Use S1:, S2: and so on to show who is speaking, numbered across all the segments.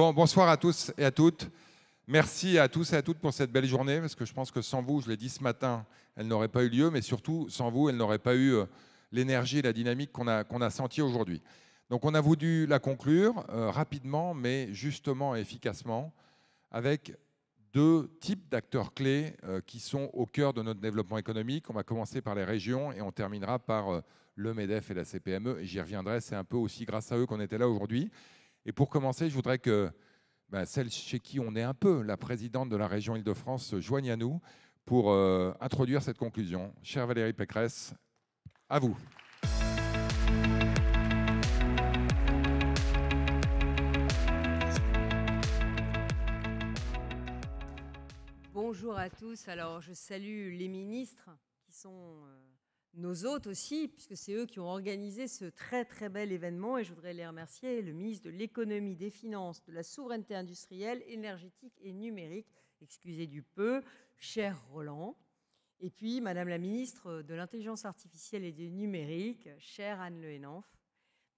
S1: Bon, bonsoir à tous et à toutes. Merci à tous et à toutes pour cette belle journée, parce que je pense que sans vous, je l'ai dit ce matin, elle n'aurait pas eu lieu, mais surtout, sans vous, elle n'aurait pas eu l'énergie et la dynamique qu'on a sentie aujourd'hui. Donc on a voulu la conclure rapidement, mais justement et efficacement, avec deux types d'acteurs clés qui sont au cœur de notre développement économique. On va commencer par les régions et on terminera par le MEDEF et la CPME, et j'y reviendrai, c'est un peu aussi grâce à eux qu'on était là aujourd'hui. Et pour commencer, je voudrais que celle chez qui on est un peu, la présidente de la région Île-de-France, se joigne à nous pour introduire cette conclusion. Chère Valérie Pécresse, à vous.
S2: Bonjour à tous. Alors, je salue les ministres qui sont nos hôtes aussi, puisque c'est eux qui ont organisé ce très très bel événement, et je voudrais les remercier, le ministre de l'économie, des finances, de la souveraineté industrielle, énergétique et numérique, excusez du peu, cher Roland, et puis Madame la ministre de l'intelligence artificielle et du numérique, chère Anne Le Henaf.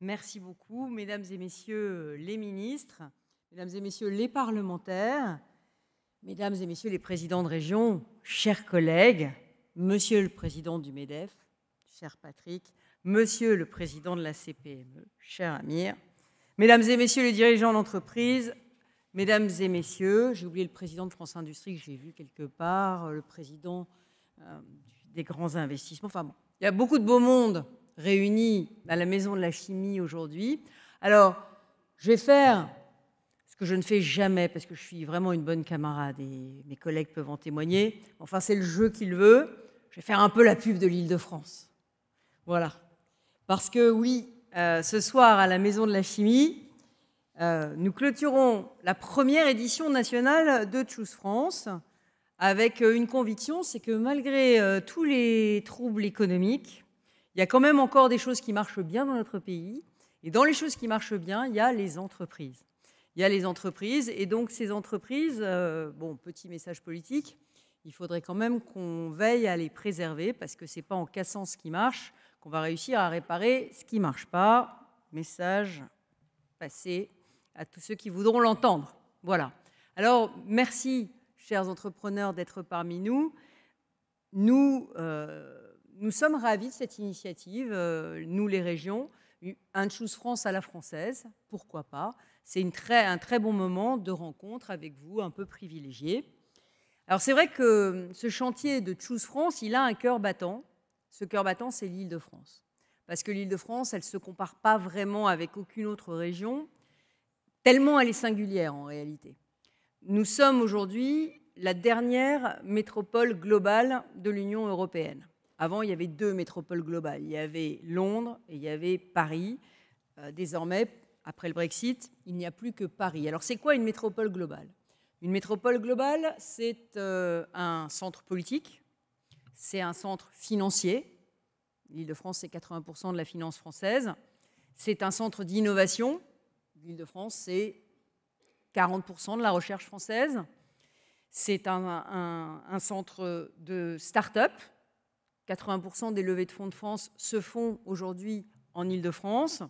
S2: Merci beaucoup, mesdames et messieurs les ministres, mesdames et messieurs les parlementaires, mesdames et messieurs les présidents de région, chers collègues, monsieur le président du MEDEF, cher Patrick, monsieur le président de la CPME, cher Amir, mesdames et messieurs les dirigeants d'entreprise, mesdames et messieurs, j'ai oublié le président de France Industrie que j'ai vu quelque part, le président des grands investissements, enfin bon, il y a beaucoup de beau monde réunis à la Maison de la Chimie aujourd'hui. Alors, je vais faire ce que je ne fais jamais, parce que je suis vraiment une bonne camarade et mes collègues peuvent en témoigner. Enfin, c'est le jeu qu'il veut. Je vais faire un peu la pub de l'Île-de-France. Voilà. Parce que oui, ce soir, à la Maison de la Chimie, nous clôturons la première édition nationale de Choose France avec une conviction, c'est que malgré tous les troubles économiques, il y a quand même encore des choses qui marchent bien dans notre pays. Et dans les choses qui marchent bien, il y a les entreprises. Il y a les entreprises, et donc ces entreprises, bon, petit message politique, il faudrait quand même qu'on veille à les préserver, parce que ce n'est pas en cassant ce qui marche qu'on va réussir à réparer ce qui ne marche pas. Message passé à tous ceux qui voudront l'entendre. Voilà. Alors, merci, chers entrepreneurs, d'être parmi nous. Nous sommes ravis de cette initiative, nous les régions, un Choose France à la française, pourquoi pas. C'est un très bon moment de rencontre avec vous, un peu privilégié. Alors c'est vrai que ce chantier de Choose France, il a un cœur battant. Ce cœur battant, c'est l'Île-de-France. Parce que l'Île-de-France, elle ne se compare pas vraiment avec aucune autre région, tellement elle est singulière en réalité. Nous sommes aujourd'hui la dernière métropole globale de l'Union européenne. Avant, il y avait deux métropoles globales. Il y avait Londres et il y avait Paris. Désormais, après le Brexit, il n'y a plus que Paris. Alors, c'est quoi une métropole globale ? Une métropole globale, c'est un centre politique, c'est un centre financier. L'Île-de-France, c'est 80% de la finance française. C'est un centre d'innovation. L'Île-de-France, c'est 40% de la recherche française. C'est un centre de start-up. 80% des levées de fonds de France se font aujourd'hui en Île-de-France.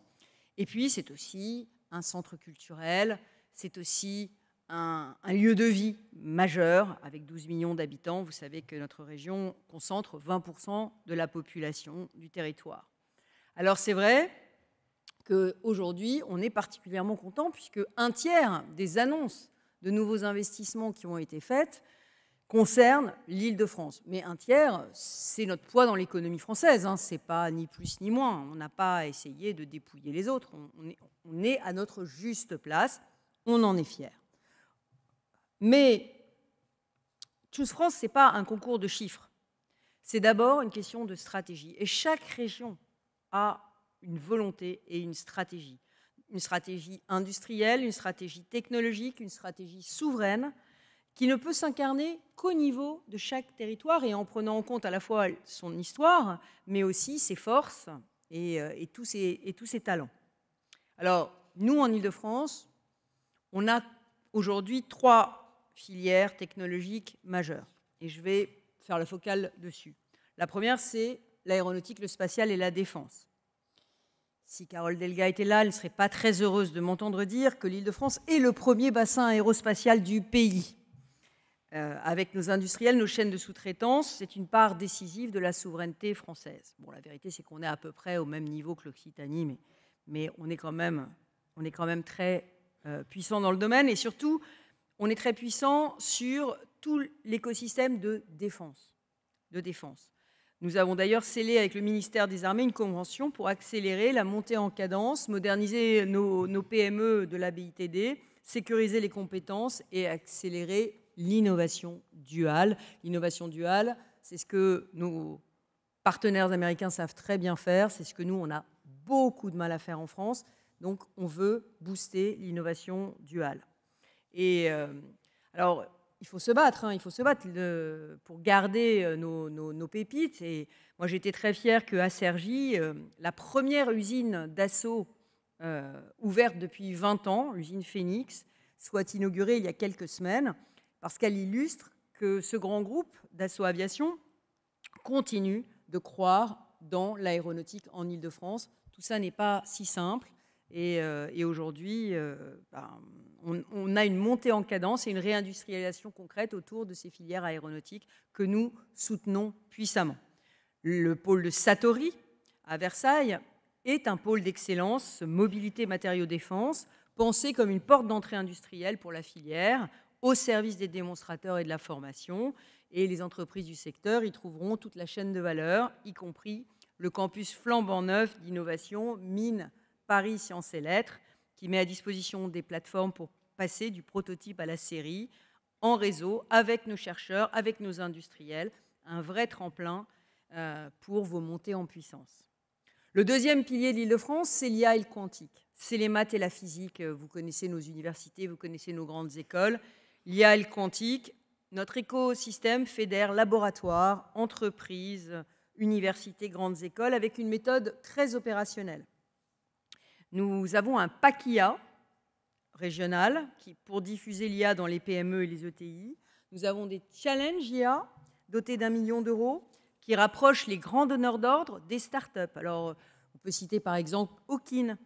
S2: Et puis, c'est aussi un centre culturel, c'est aussi un lieu de vie majeur avec 12 millions d'habitants. Vous savez que notre région concentre 20% de la population du territoire. Alors, c'est vrai qu'aujourd'hui, on est particulièrement content puisque un tiers des annonces de nouveaux investissements qui ont été faites concerne l'Île-de-France. Mais un tiers, c'est notre poids dans l'économie française. Ce n'est pas ni plus ni moins. On n'a pas essayé de dépouiller les autres. On est à notre juste place. On en est fiers. Mais Choose France, ce n'est pas un concours de chiffres. C'est d'abord une question de stratégie. Et chaque région a une volonté et une stratégie. Une stratégie industrielle, une stratégie technologique, une stratégie souveraine, qui ne peut s'incarner qu'au niveau de chaque territoire et en prenant en compte à la fois son histoire, mais aussi ses forces et tous ses talents. Alors, nous, en Île-de-France, on a aujourd'hui 3 filières technologiques majeures. Et je vais faire la focale dessus. La première, c'est l'aéronautique, le spatial et la défense. Si Carole Delga était là, elle ne serait pas très heureuse de m'entendre dire que l'Île-de-France est le premier bassin aérospatial du pays. Avec nos industriels, nos chaînes de sous-traitance, c'est une part décisive de la souveraineté française. Bon, la vérité, c'est qu'on est à peu près au même niveau que l'Occitanie, mais on est quand même très puissant dans le domaine. Et surtout, on est très puissant sur tout l'écosystème de défense. Nous avons d'ailleurs scellé avec le ministère des Armées une convention pour accélérer la montée en cadence, moderniser nos PME de la BITD, sécuriser les compétences et accélérer l'innovation duale. L'innovation duale, c'est ce que nos partenaires américains savent très bien faire, c'est ce que nous, on a beaucoup de mal à faire en France. Donc, on veut booster l'innovation duale. Et alors, il faut se battre pour garder nos pépites. Et moi, j'étais très fière qu'à Cergy, la première usine Dassault ouverte depuis 20 ans, l'usine Phoenix, soit inaugurée il y a quelques semaines, parce qu'elle illustre que ce grand groupe Dassault Aviation continue de croire dans l'aéronautique en Île-de-France. Tout ça n'est pas si simple. Et aujourd'hui, on a une montée en cadence et une réindustrialisation concrète autour de ces filières aéronautiques que nous soutenons puissamment. Le pôle de Satory, à Versailles, est un pôle d'excellence mobilité matériaux défense, pensé comme une porte d'entrée industrielle pour la filière, au service des démonstrateurs et de la formation. Et les entreprises du secteur y trouveront toute la chaîne de valeur, y compris le campus flambant neuf d'innovation Mines Paris Sciences et Lettres, qui met à disposition des plateformes pour passer du prototype à la série, en réseau, avec nos chercheurs, avec nos industriels, un vrai tremplin pour vos montées en puissance. Le deuxième pilier de l'Île-de-France, c'est l'IA et le quantique. C'est les maths et la physique. Vous connaissez nos universités, vous connaissez nos grandes écoles. L'IA et le quantique, notre écosystème fédère laboratoires, entreprises, universités, grandes écoles, avec une méthode très opérationnelle. Nous avons un pack IA régional pour diffuser l'IA dans les PME et les ETI. Nous avons des challenges IA dotés d'1 million d'euros qui rapprochent les grands donneurs d'ordre des startups. Alors, on peut citer par exemple Okin,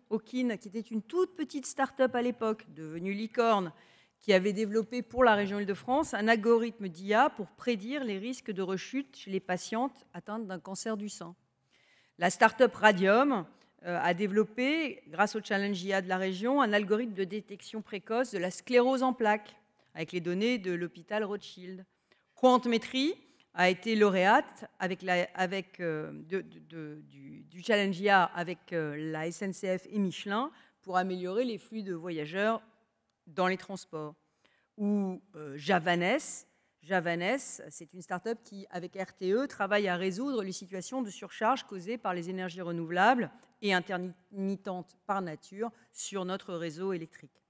S2: qui était une toute petite start-up à l'époque, devenue licorne, qui avait développé pour la région Île-de-France un algorithme d'IA pour prédire les risques de rechute chez les patientes atteintes d'un cancer du sein. La start-up Radium a développé, grâce au challenge IA de la région, un algorithme de détection précoce de la sclérose en plaques, avec les données de l'hôpital Rothschild. Quantmetry a été lauréate du challenge IA avec la SNCF et Michelin pour améliorer les flux de voyageurs dans les transports. Ou Javanès, c'est une start-up qui, avec RTE, travaille à résoudre les situations de surcharge causées par les énergies renouvelables et intermittentes par nature sur notre réseau électrique.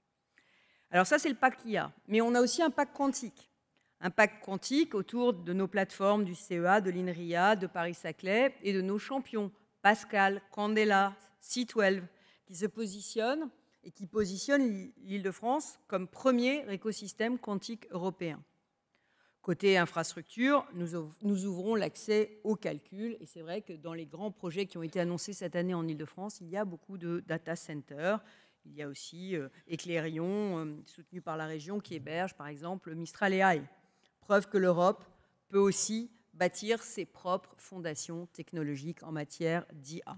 S2: Alors ça, c'est le pack IA. Mais on a aussi un pack quantique. Un pack quantique autour de nos plateformes du CEA, de l'INRIA, de Paris-Saclay et de nos champions, Pascal, Candela, C12, qui se positionnent et qui positionnent l'Île-de-France comme premier écosystème quantique européen. Côté infrastructure, nous ouvrons l'accès au calcul. Et c'est vrai que dans les grands projets qui ont été annoncés cette année en Île-de-France, il y a beaucoup de data centers. Il y a aussi Eclairion, soutenu par la région, qui héberge par exemple Mistral AI. Preuve que l'Europe peut aussi bâtir ses propres fondations technologiques en matière d'IA.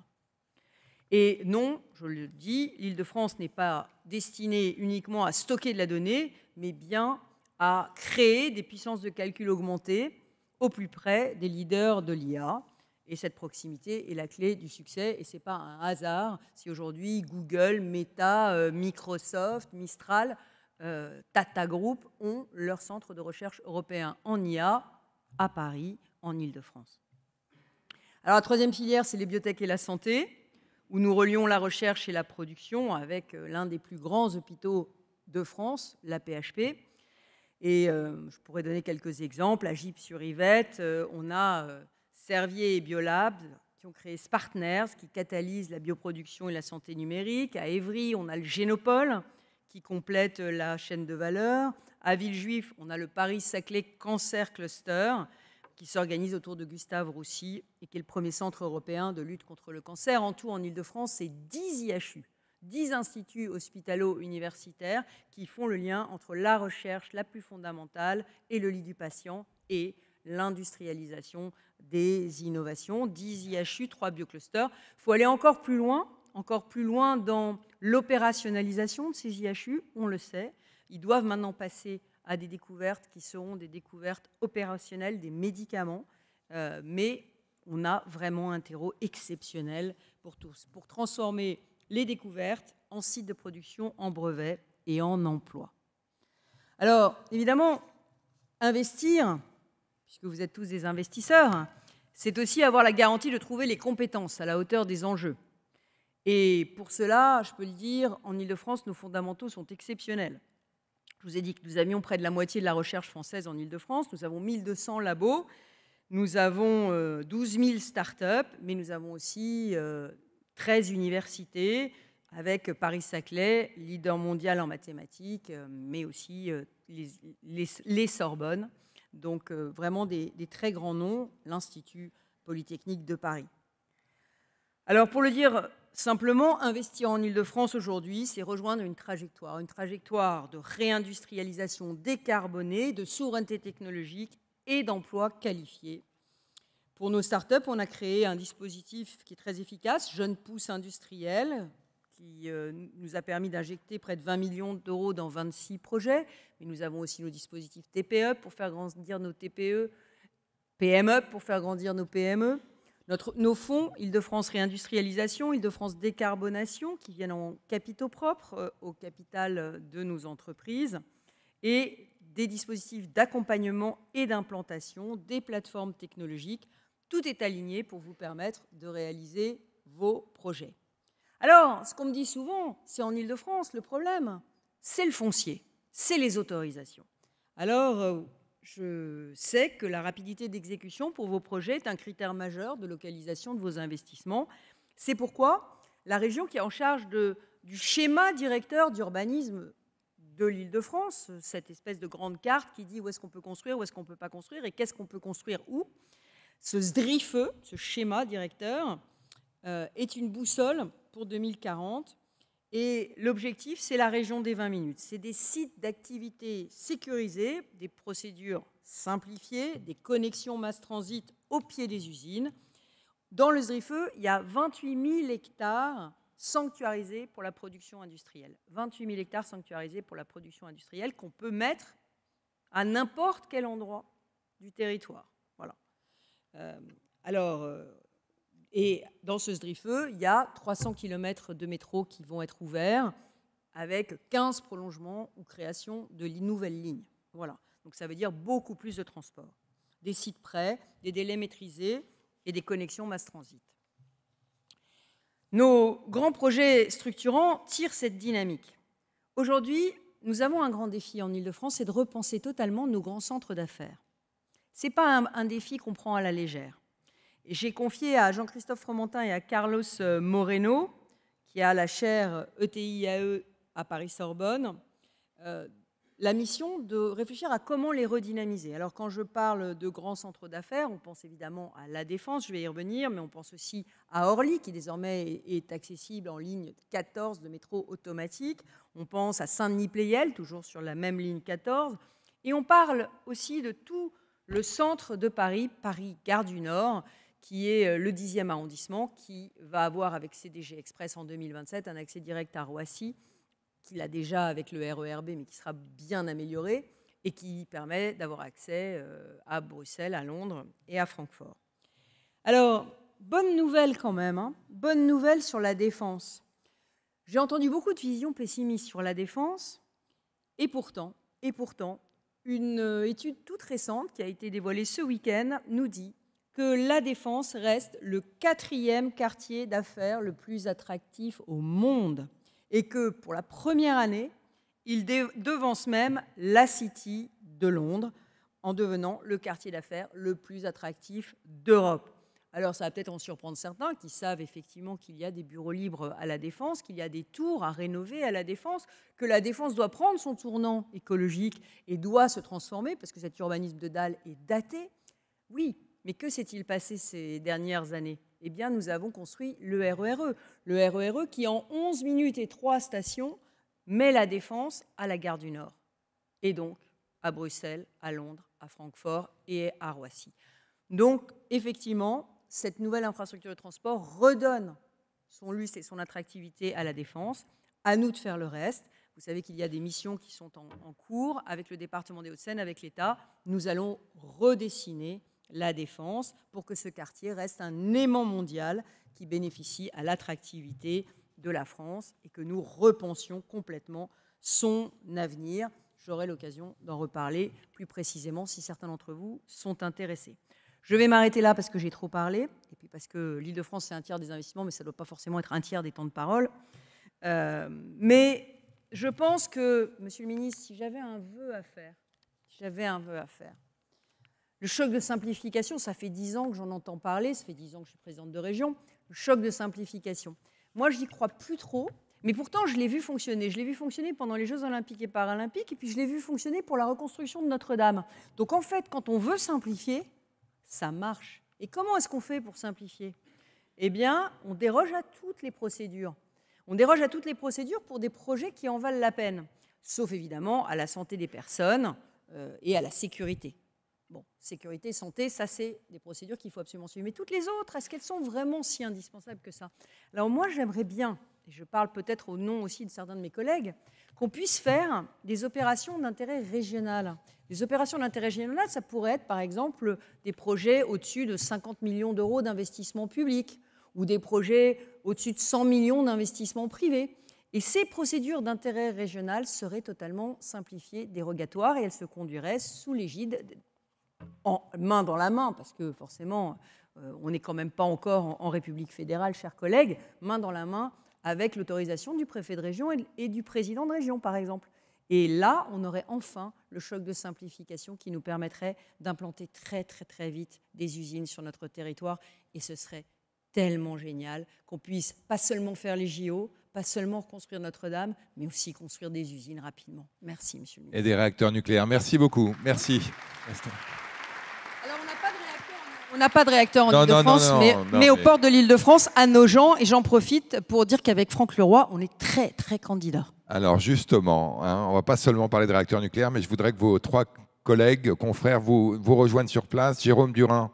S2: Et non, je le dis, l'Île-de-France n'est pas destinée uniquement à stocker de la donnée, mais bien à créer des puissances de calcul augmentées au plus près des leaders de l'IA. Et cette proximité est la clé du succès. Et ce n'est pas un hasard si aujourd'hui Google, Meta, Microsoft, Mistral, Tata Group ont leur centre de recherche européen en IA à Paris, en Île-de-France. Alors la troisième filière, c'est les biotech et la santé, où nous relions la recherche et la production avec l'un des plus grands hôpitaux de France, la PHP. Et je pourrais donner quelques exemples. À Gipes-sur-Yvette, on a Servier et Biolab qui ont créé Spartners, qui catalyse la bioproduction et la santé numérique. À Évry, on a le Génopole, qui complète la chaîne de valeur. À Villejuif, on a le Paris-Saclay Cancer Cluster, qui s'organise autour de Gustave Roussy et qui est le premier centre européen de lutte contre le cancer. En tout, en Ile-de-France, c'est 10 IHU, 10 instituts hospitalo-universitaires qui font le lien entre la recherche la plus fondamentale et le lit du patient et l'industrialisation des innovations. 10 IHU, 3 bioclusters. Il faut aller encore plus loin dans l'opérationnalisation de ces IHU, on le sait. Ils doivent maintenant passer à des découvertes qui seront des découvertes opérationnelles des médicaments, mais on a vraiment un terreau exceptionnel pour transformer les découvertes en sites de production, en brevets et en emplois. Alors, évidemment, investir, puisque vous êtes tous des investisseurs, c'est aussi avoir la garantie de trouver les compétences à la hauteur des enjeux. Et pour cela, je peux le dire, en Ile-de-France, nos fondamentaux sont exceptionnels. Je vous ai dit que nous avions près de la moitié de la recherche française en Ile-de-France. Nous avons 1200 labos, nous avons 12 000 start-up, mais nous avons aussi 13 universités, avec Paris-Saclay, leader mondial en mathématiques, mais aussi les Sorbonnes. Donc vraiment des très grands noms, l'Institut Polytechnique de Paris. Alors pour le dire simplement, investir en Ile-de-France aujourd'hui, c'est rejoindre une trajectoire de réindustrialisation décarbonée, de souveraineté technologique et d'emplois qualifiés. Pour nos startups, on a créé un dispositif qui est très efficace, Jeunes Pousses Industriels, qui nous a permis d'injecter près de 20 millions d'euros dans 26 projets. Mais nous avons aussi nos dispositifs TPE pour faire grandir nos TPE, PME pour faire grandir nos PME. Nos fonds, Île-de-France Réindustrialisation, Île-de-France Décarbonation, qui viennent en capitaux propres au capital de nos entreprises, et des dispositifs d'accompagnement et d'implantation, des plateformes technologiques. Tout est aligné pour vous permettre de réaliser vos projets. Alors, ce qu'on me dit souvent, c'est en Île-de-France, le problème, c'est le foncier, c'est les autorisations. Alors, je sais que la rapidité d'exécution pour vos projets est un critère majeur de localisation de vos investissements. C'est pourquoi la région qui est en charge du schéma directeur d'urbanisme de l'Île-de-France, cette espèce de grande carte qui dit où est-ce qu'on peut construire, où est-ce qu'on ne peut pas construire et qu'est-ce qu'on peut construire où, ce SDRIFE, ce schéma directeur, est une boussole pour 2040. Et l'objectif, c'est la région des 20 minutes. C'est des sites d'activité sécurisés, des procédures simplifiées, des connexions mass transit au pied des usines. Dans le SDRIFE, il y a 28 000 hectares sanctuarisés pour la production industrielle. 28 000 hectares sanctuarisés pour la production industrielle qu'on peut mettre à n'importe quel endroit du territoire. Voilà. Et dans ce SDRIFE, il y a 300 km de métro qui vont être ouverts avec 15 prolongements ou création de nouvelles lignes. Voilà. Donc ça veut dire beaucoup plus de transport. Des sites prêts, des délais maîtrisés et des connexions mass transit. Nos grands projets structurants tirent cette dynamique. Aujourd'hui, nous avons un grand défi en Île-de-France, c'est de repenser totalement nos grands centres d'affaires. Ce n'est pas un défi qu'on prend à la légère. J'ai confié à Jean-Christophe Fromentin et à Carlos Moreno, qui a la chaire ETIAE à Paris-Sorbonne, la mission de réfléchir à comment les redynamiser. Alors quand je parle de grands centres d'affaires, on pense évidemment à La Défense, je vais y revenir, mais on pense aussi à Orly, qui désormais est accessible en ligne 14 de métro automatique. On pense à Saint-Denis-Pleyel, toujours sur la même ligne 14. Et on parle aussi de tout le centre de Paris, Paris-Gare du Nord, qui est le 10e arrondissement, qui va avoir avec CDG Express en 2027 un accès direct à Roissy, qu'il a déjà avec le RERB, mais qui sera bien amélioré, et qui permet d'avoir accès à Bruxelles, à Londres et à Francfort. Alors, bonne nouvelle quand même, bonne nouvelle sur la défense. J'ai entendu beaucoup de visions pessimistes sur la défense, et pourtant, une étude toute récente qui a été dévoilée ce week-end nous dit que la Défense reste le 4e quartier d'affaires le plus attractif au monde et que pour la première année, il devance même la City de Londres en devenant le quartier d'affaires le plus attractif d'Europe. Alors ça va peut-être en surprendre certains qui savent effectivement qu'il y a des bureaux libres à la Défense, qu'il y a des tours à rénover à la Défense, que la Défense doit prendre son tournant écologique et doit se transformer parce que cet urbanisme de dalle est daté. Oui, mais que s'est-il passé ces dernières années? Eh bien, nous avons construit le RER E. Le RER E qui, en 11 minutes et 3 stations, met la Défense à la gare du Nord. Et donc, à Bruxelles, à Londres, à Francfort et à Roissy. Donc, effectivement, cette nouvelle infrastructure de transport redonne son lustre et son attractivité à la Défense. À nous de faire le reste. Vous savez qu'il y a des missions qui sont en cours avec le département des Hauts-de-Seine, avec l'État. Nous allons redessiner la Défense pour que ce quartier reste un aimant mondial qui bénéficie à l'attractivité de la France et que nous repensions complètement son avenir. J'aurai l'occasion d'en reparler plus précisément si certains d'entre vous sont intéressés. Je vais m'arrêter là parce que j'ai trop parlé, et puis parce que l'Île-de-France, c'est un tiers des investissements, mais ça ne doit pas forcément être un tiers des temps de parole. Mais je pense que, Monsieur le ministre, si j'avais un vœu à faire, le choc de simplification, ça fait 10 ans que j'en entends parler, ça fait 10 ans que je suis présidente de région, le choc de simplification. Moi, je n'y crois plus trop, mais pourtant, je l'ai vu fonctionner. Je l'ai vu fonctionner pendant les Jeux Olympiques et Paralympiques, et puis je l'ai vu fonctionner pour la reconstruction de Notre-Dame. Donc, en fait, quand on veut simplifier, ça marche. Et comment est-ce qu'on fait pour simplifier? Eh bien, on déroge à toutes les procédures. On déroge à toutes les procédures pour des projets qui en valent la peine, sauf évidemment à la santé des personnes et à la sécurité. Bon, sécurité, santé, ça c'est des procédures qu'il faut absolument suivre. Mais toutes les autres, est-ce qu'elles sont vraiment si indispensables que ça? Alors moi, j'aimerais bien, et je parle peut-être au nom aussi de certains de mes collègues, qu'on puisse faire des opérations d'intérêt régional. Les opérations d'intérêt régional, ça pourrait être par exemple des projets au-dessus de 50 millions d'euros d'investissement public ou des projets au-dessus de 100 millions d'investissements privés. Et ces procédures d'intérêt régional seraient totalement simplifiées, dérogatoires, et elles se conduiraient sous l'égide, main dans la main, parce que forcément, on n'est quand même pas encore en République fédérale, chers collègues, main dans la main avec l'autorisation du préfet de région et du président de région, par exemple. Et là, on aurait enfin le choc de simplification qui nous permettrait d'implanter très, très, très vite des usines sur notre territoire. Et ce serait tellement génial qu'on puisse pas seulement faire les JO, pas seulement reconstruire Notre-Dame, mais aussi construire des usines rapidement. Merci, monsieur le ministre.
S1: Et des réacteurs nucléaires. Merci beaucoup. Merci.
S2: Alors, on n'a pas de réacteur en Île-de-France, mais aux portes de l'Île-de-France, à Nogent. Et j'en profite pour dire qu'avec Franck Leroy, on est très, très candidat.
S1: Alors justement, on ne va pas seulement parler de réacteurs nucléaires, mais je voudrais que vos 3 collègues, confrères, vous rejoignent sur place. Jérôme Durin,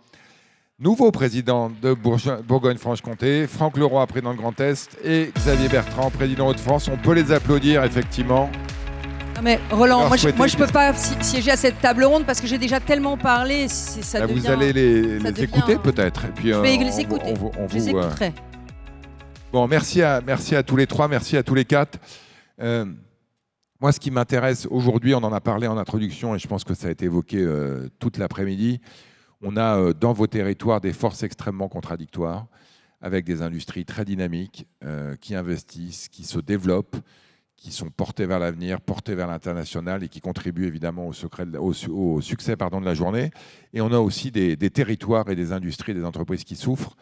S1: nouveau président de Bourgogne-Franche-Comté, Franck Leroy, président de Grand Est, et Xavier Bertrand, président Hauts-de-France. On peut les applaudir, effectivement.
S2: Non mais Roland, moi je ne peux pas siéger à cette table ronde parce que j'ai déjà tellement parlé. Ça devient,
S1: vous allez les écouter peut-être.
S2: Je vais les écouter. Je les écouterai.
S1: Bon, merci à tous les 3, merci à tous les 4. Moi, ce qui m'intéresse aujourd'hui, on en a parlé en introduction et je pense que ça a été évoqué toute l'après-midi. On a dans vos territoires des forces extrêmement contradictoires, avec des industries très dynamiques qui investissent, qui se développent, qui sont portées vers l'avenir, portées vers l'international et qui contribuent évidemment au succès de la journée. Et on a aussi des territoires et des industries, des entreprises qui souffrent.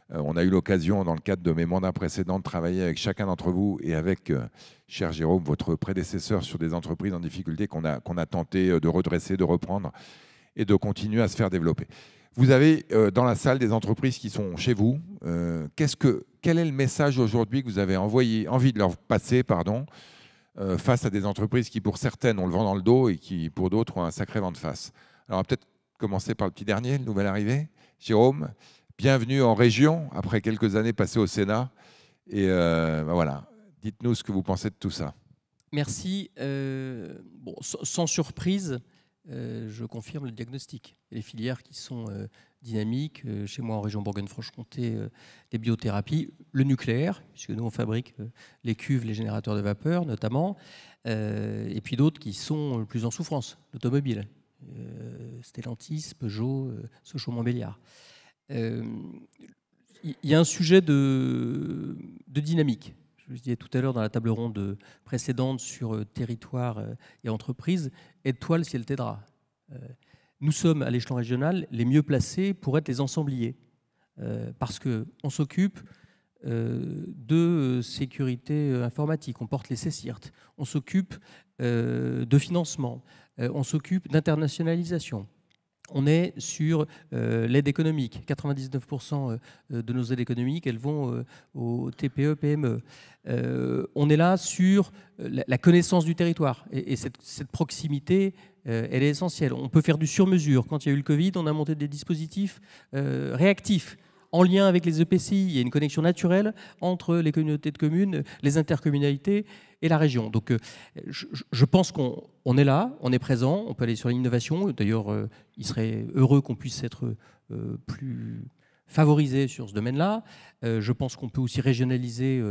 S1: On a eu l'occasion, dans le cadre de mes mandats précédents, de travailler avec chacun d'entre vous et avec, cher Jérôme, votre prédécesseur, sur des entreprises en difficulté qu'on a tenté de redresser, de reprendre et de continuer à se faire développer. Vous avez dans la salle des entreprises qui sont chez vous. Quel est le message aujourd'hui que vous avez envie de leur passer face à des entreprises qui, pour certaines, ont le vent dans le dos et qui, pour d'autres, ont un sacré vent de face? Alors, on va peut-être commencer par le petit dernier, le nouvel arrivé. Jérôme, bienvenue en région, après quelques années passées au Sénat. Et voilà, dites-nous ce que vous pensez de tout ça.
S3: Merci. Sans surprise, je confirme le diagnostic. Les filières qui sont dynamiques, chez moi en région Bourgogne-Franche-Comté, les biothérapies, le nucléaire, puisque nous on fabrique les cuves, les générateurs de vapeur notamment, et puis d'autres qui sont le plus en souffrance, l'automobile, Stellantis, Peugeot, Sochaux-Montbéliard. Il y a un sujet de dynamique. Je vous disais tout à l'heure dans la table ronde précédente sur territoire et entreprise, aide-toi, le ciel t'aidera. Nous sommes à l'échelon régional les mieux placés pour être les ensembliers, parce qu'on s'occupe de sécurité informatique, on porte les CECIRT, on s'occupe de financement, on s'occupe d'internationalisation. on est sur l'aide économique. 99% de nos aides économiques, elles vont aux TPE, PME. On est là sur la connaissance du territoire. Et cette proximité, elle est essentielle. On peut faire du sur-mesure. Quand il y a eu le Covid, on a monté des dispositifs réactifs. En lien avec les EPCI, il y a une connexion naturelle entre les communautés de communes, les intercommunalités et la région. Donc je pense qu'on est là, on est présent, on peut aller sur l'innovation. D'ailleurs, il serait heureux qu'on puisse être plus favorisé sur ce domaine-là. Je pense qu'on peut aussi régionaliser,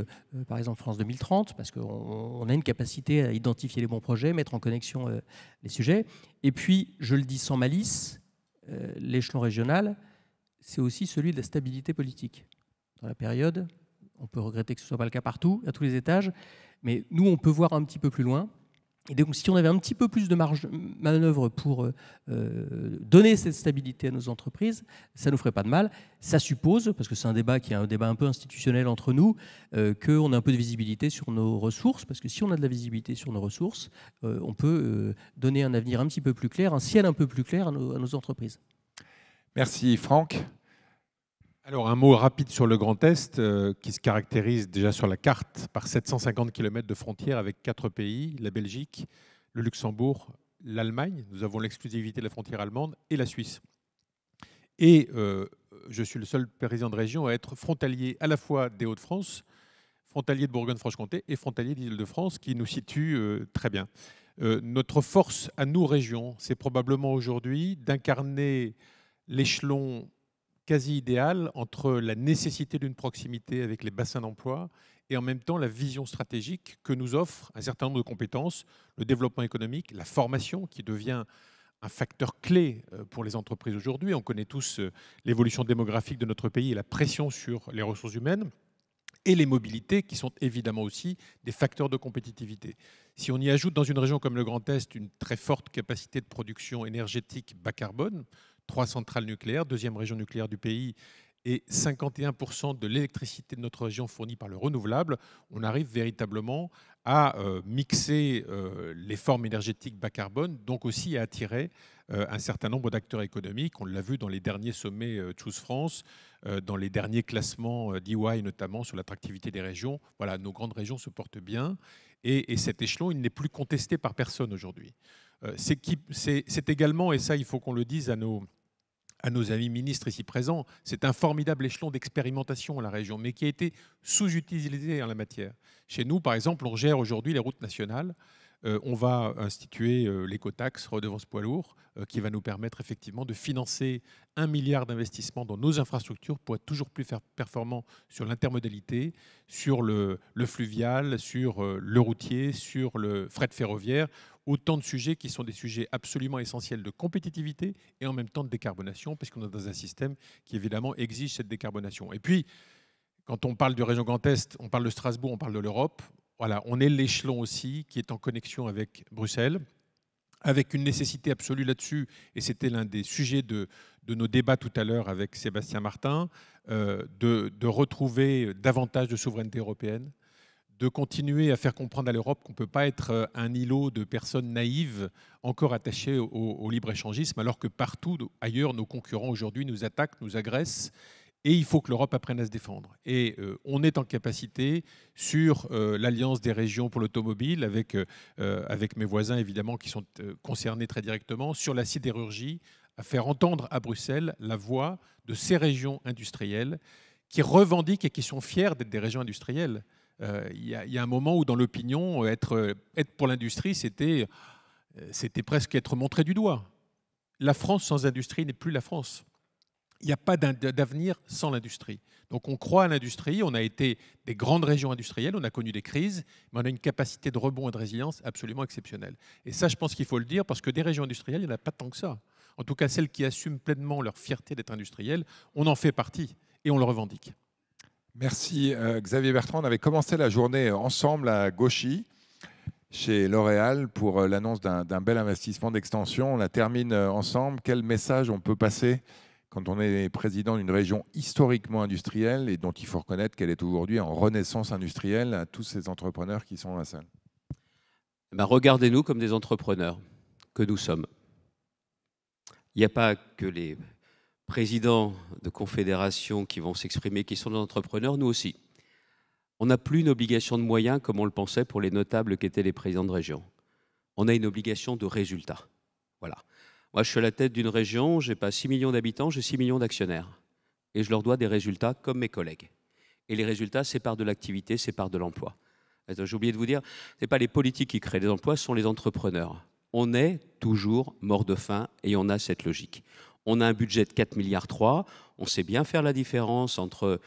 S3: par exemple, France 2030, parce qu'on a une capacité à identifier les bons projets, mettre en connexion les sujets. Et puis, je le dis sans malice, l'échelon régional, c'est aussi celui de la stabilité politique. Dans la période, on peut regretter que ce ne soit pas le cas partout, à tous les étages, mais nous, on peut voir un petit peu plus loin. Et donc, si on avait un petit peu plus de marge de manœuvre pour donner cette stabilité à nos entreprises, ça ne nous ferait pas de mal. Ça suppose, parce que c'est un débat qui est un débat un peu institutionnel entre nous, qu'on a un peu de visibilité sur nos ressources, parce que si on a de la visibilité sur nos ressources, on peut donner un avenir un petit peu plus clair, un ciel un peu plus clair à nos entreprises.
S1: Merci Franck.
S4: Alors un mot rapide sur le Grand Est qui se caractérise déjà sur la carte par 750 km de frontières avec 4 pays, la Belgique, le Luxembourg, l'Allemagne, nous avons l'exclusivité de la frontière allemande, et la Suisse. Et je suis le seul président de région à être frontalier à la fois des Hauts-de-France, frontalier de Bourgogne-Franche-Comté et frontalier d'Île-de-France qui nous situe très bien. Notre force à nous, régions, c'est probablement aujourd'hui d'incarner l'échelon quasi idéal entre la nécessité d'une proximité avec les bassins d'emploi et en même temps la vision stratégique que nous offre un certain nombre de compétences, le développement économique, la formation qui devient un facteur clé pour les entreprises aujourd'hui. On connaît tous l'évolution démographique de notre pays et la pression sur les ressources humaines, et les mobilités qui sont évidemment aussi des facteurs de compétitivité. Si on y ajoute dans une région comme le Grand Est une très forte capacité de production énergétique bas carbone, 3 centrales nucléaires, deuxième région nucléaire du pays, et 51% de l'électricité de notre région fournie par le renouvelable, on arrive véritablement à mixer les formes énergétiques bas carbone, donc aussi à attirer un certain nombre d'acteurs économiques. On l'a vu dans les derniers sommets Choose France, dans les derniers classements d'EY notamment sur l'attractivité des régions. Voilà, nos grandes régions se portent bien et cet échelon, il n'est plus contesté par personne aujourd'hui. C'est également, et ça il faut qu'on le dise à nos amis ministres ici présents, c'est un formidable échelon d'expérimentation à la région, mais qui a été sous-utilisé en la matière. Chez nous, par exemple, on gère aujourd'hui les routes nationales. On va instituer l'écotaxe, redevance poids lourd, qui va nous permettre effectivement de financer 1 milliard d'investissements dans nos infrastructures pour être toujours plus performants sur l'intermodalité, sur le fluvial, sur le routier, sur le fret ferroviaire. Autant de sujets qui sont des sujets absolument essentiels de compétitivité et en même temps de décarbonation, parce qu'on est dans un système qui évidemment exige cette décarbonation. Et puis, quand on parle de région Grand Est, on parle de Strasbourg, on parle de l'Europe. Voilà, on est l'échelon aussi qui est en connexion avec Bruxelles, avec une nécessité absolue là-dessus, et c'était l'un des sujets de nos débats tout à l'heure avec Sébastien Martin, de retrouver davantage de souveraineté européenne, de continuer à faire comprendre à l'Europe qu'on ne peut pas être un îlot de personnes naïves encore attachées au libre-échangisme, alors que partout ailleurs, nos concurrents aujourd'hui nous attaquent, nous agressent, et il faut que l'Europe apprenne à se défendre. Et on est en capacité sur l'Alliance des régions pour l'automobile, avec mes voisins évidemment qui sont concernés très directement, sur la sidérurgie, à faire entendre à Bruxelles la voix de ces régions industrielles qui revendiquent et qui sont fiers d'être des régions industrielles. Il y a un moment où dans l'opinion, être pour l'industrie, c'était presque être montré du doigt. La France sans industrie n'est plus la France. Il n'y a pas d'avenir sans l'industrie. Donc on croit à l'industrie, on a été des grandes régions industrielles, on a connu des crises, mais on a une capacité de rebond et de résilience absolument exceptionnelle. Et ça, je pense qu'il faut le dire, parce que des régions industrielles, il n'y en a pas tant que ça. En tout cas, celles qui assument pleinement leur fierté d'être industrielles, on en fait partie et on le revendique.
S1: Merci Xavier Bertrand. On avait commencé la journée ensemble à Gauchy, chez L'Oréal, pour l'annonce d'un bel investissement d'extension. On la termine ensemble. Quel message on peut passer quand on est président d'une région historiquement industrielle et dont il faut reconnaître qu'elle est aujourd'hui en renaissance industrielle, à tous ces entrepreneurs qui sont dans la salle?
S5: Regardez-nous comme des entrepreneurs que nous sommes. il n'y a pas que les présidents de confédérations qui vont s'exprimer, qui sont des entrepreneurs, nous aussi. On n'a plus une obligation de moyens comme on le pensait pour les notables qui étaient les présidents de région. On a une obligation de résultat. Voilà. Moi, je suis à la tête d'une région, je n'ai pas 6 millions d'habitants, j'ai 6 millions d'actionnaires. Et je leur dois des résultats comme mes collègues. Et les résultats, c'est par de l'activité, c'est par de l'emploi. J'ai oublié de vous dire, ce n'est pas les politiques qui créent les emplois, ce sont les entrepreneurs. On est toujours mort de faim et on a cette logique. On a un budget de 4,3 milliards, on sait bien faire la différence entre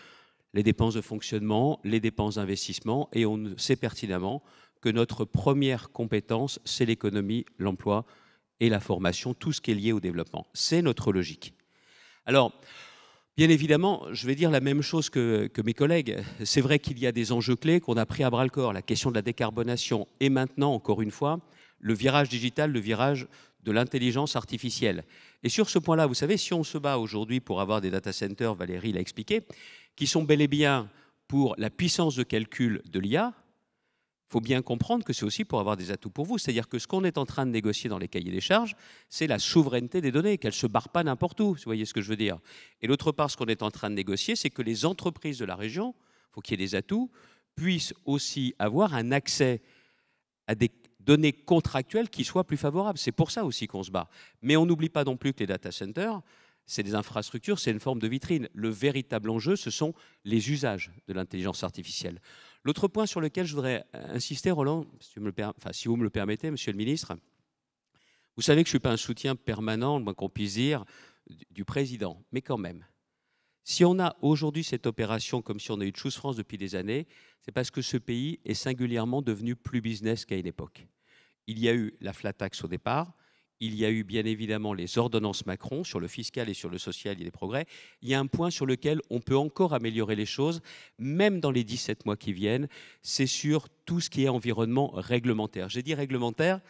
S5: les dépenses de fonctionnement, les dépenses d'investissement, et on sait pertinemment que notre première compétence, c'est l'économie, l'emploi et la formation, tout ce qui est lié au développement. C'est notre logique. Alors, bien évidemment, je vais dire la même chose que mes collègues. C'est vrai qu'il y a des enjeux clés qu'on a pris à bras-le-corps, la question de la décarbonation, et maintenant, encore une fois, le virage digital, le virage de l'intelligence artificielle. Et sur ce point-là, vous savez, si on se bat aujourd'hui pour avoir des data centers, Valérie l'a expliqué, qui sont bel et bien pour la puissance de calcul de l'IA, il faut bien comprendre que c'est aussi pour avoir des atouts pour vous. C'est-à-dire que ce qu'on est en train de négocier dans les cahiers des charges, c'est la souveraineté des données, qu'elles ne se barrent pas n'importe où, vous voyez ce que je veux dire. Et d'autre part, ce qu'on est en train de négocier, c'est que les entreprises de la région, il faut qu'il y ait des atouts, puissent aussi avoir un accès à des données contractuelles qui soient plus favorables. C'est pour ça aussi qu'on se bat. Mais on n'oublie pas non plus que les data centers, c'est des infrastructures, c'est une forme de vitrine. Le véritable enjeu, ce sont les usages de l'intelligence artificielle. L'autre point sur lequel je voudrais insister, Roland, si vous me le permettez, Monsieur le Ministre, vous savez que je ne suis pas un soutien permanent, le moins qu'on puisse dire, du président, mais quand même. Si on a aujourd'hui cette opération comme si on a eu de Choose France depuis des années, c'est parce que ce pays est singulièrement devenu plus business qu'à une époque. Il y a eu la flat tax au départ, il y a eu bien évidemment les ordonnances Macron sur le fiscal et sur le social, il y a des progrès. Il y a un point sur lequel on peut encore améliorer les choses, même dans les 17 mois qui viennent, c'est sur tout ce qui est environnement réglementaire. J'ai dit réglementaire,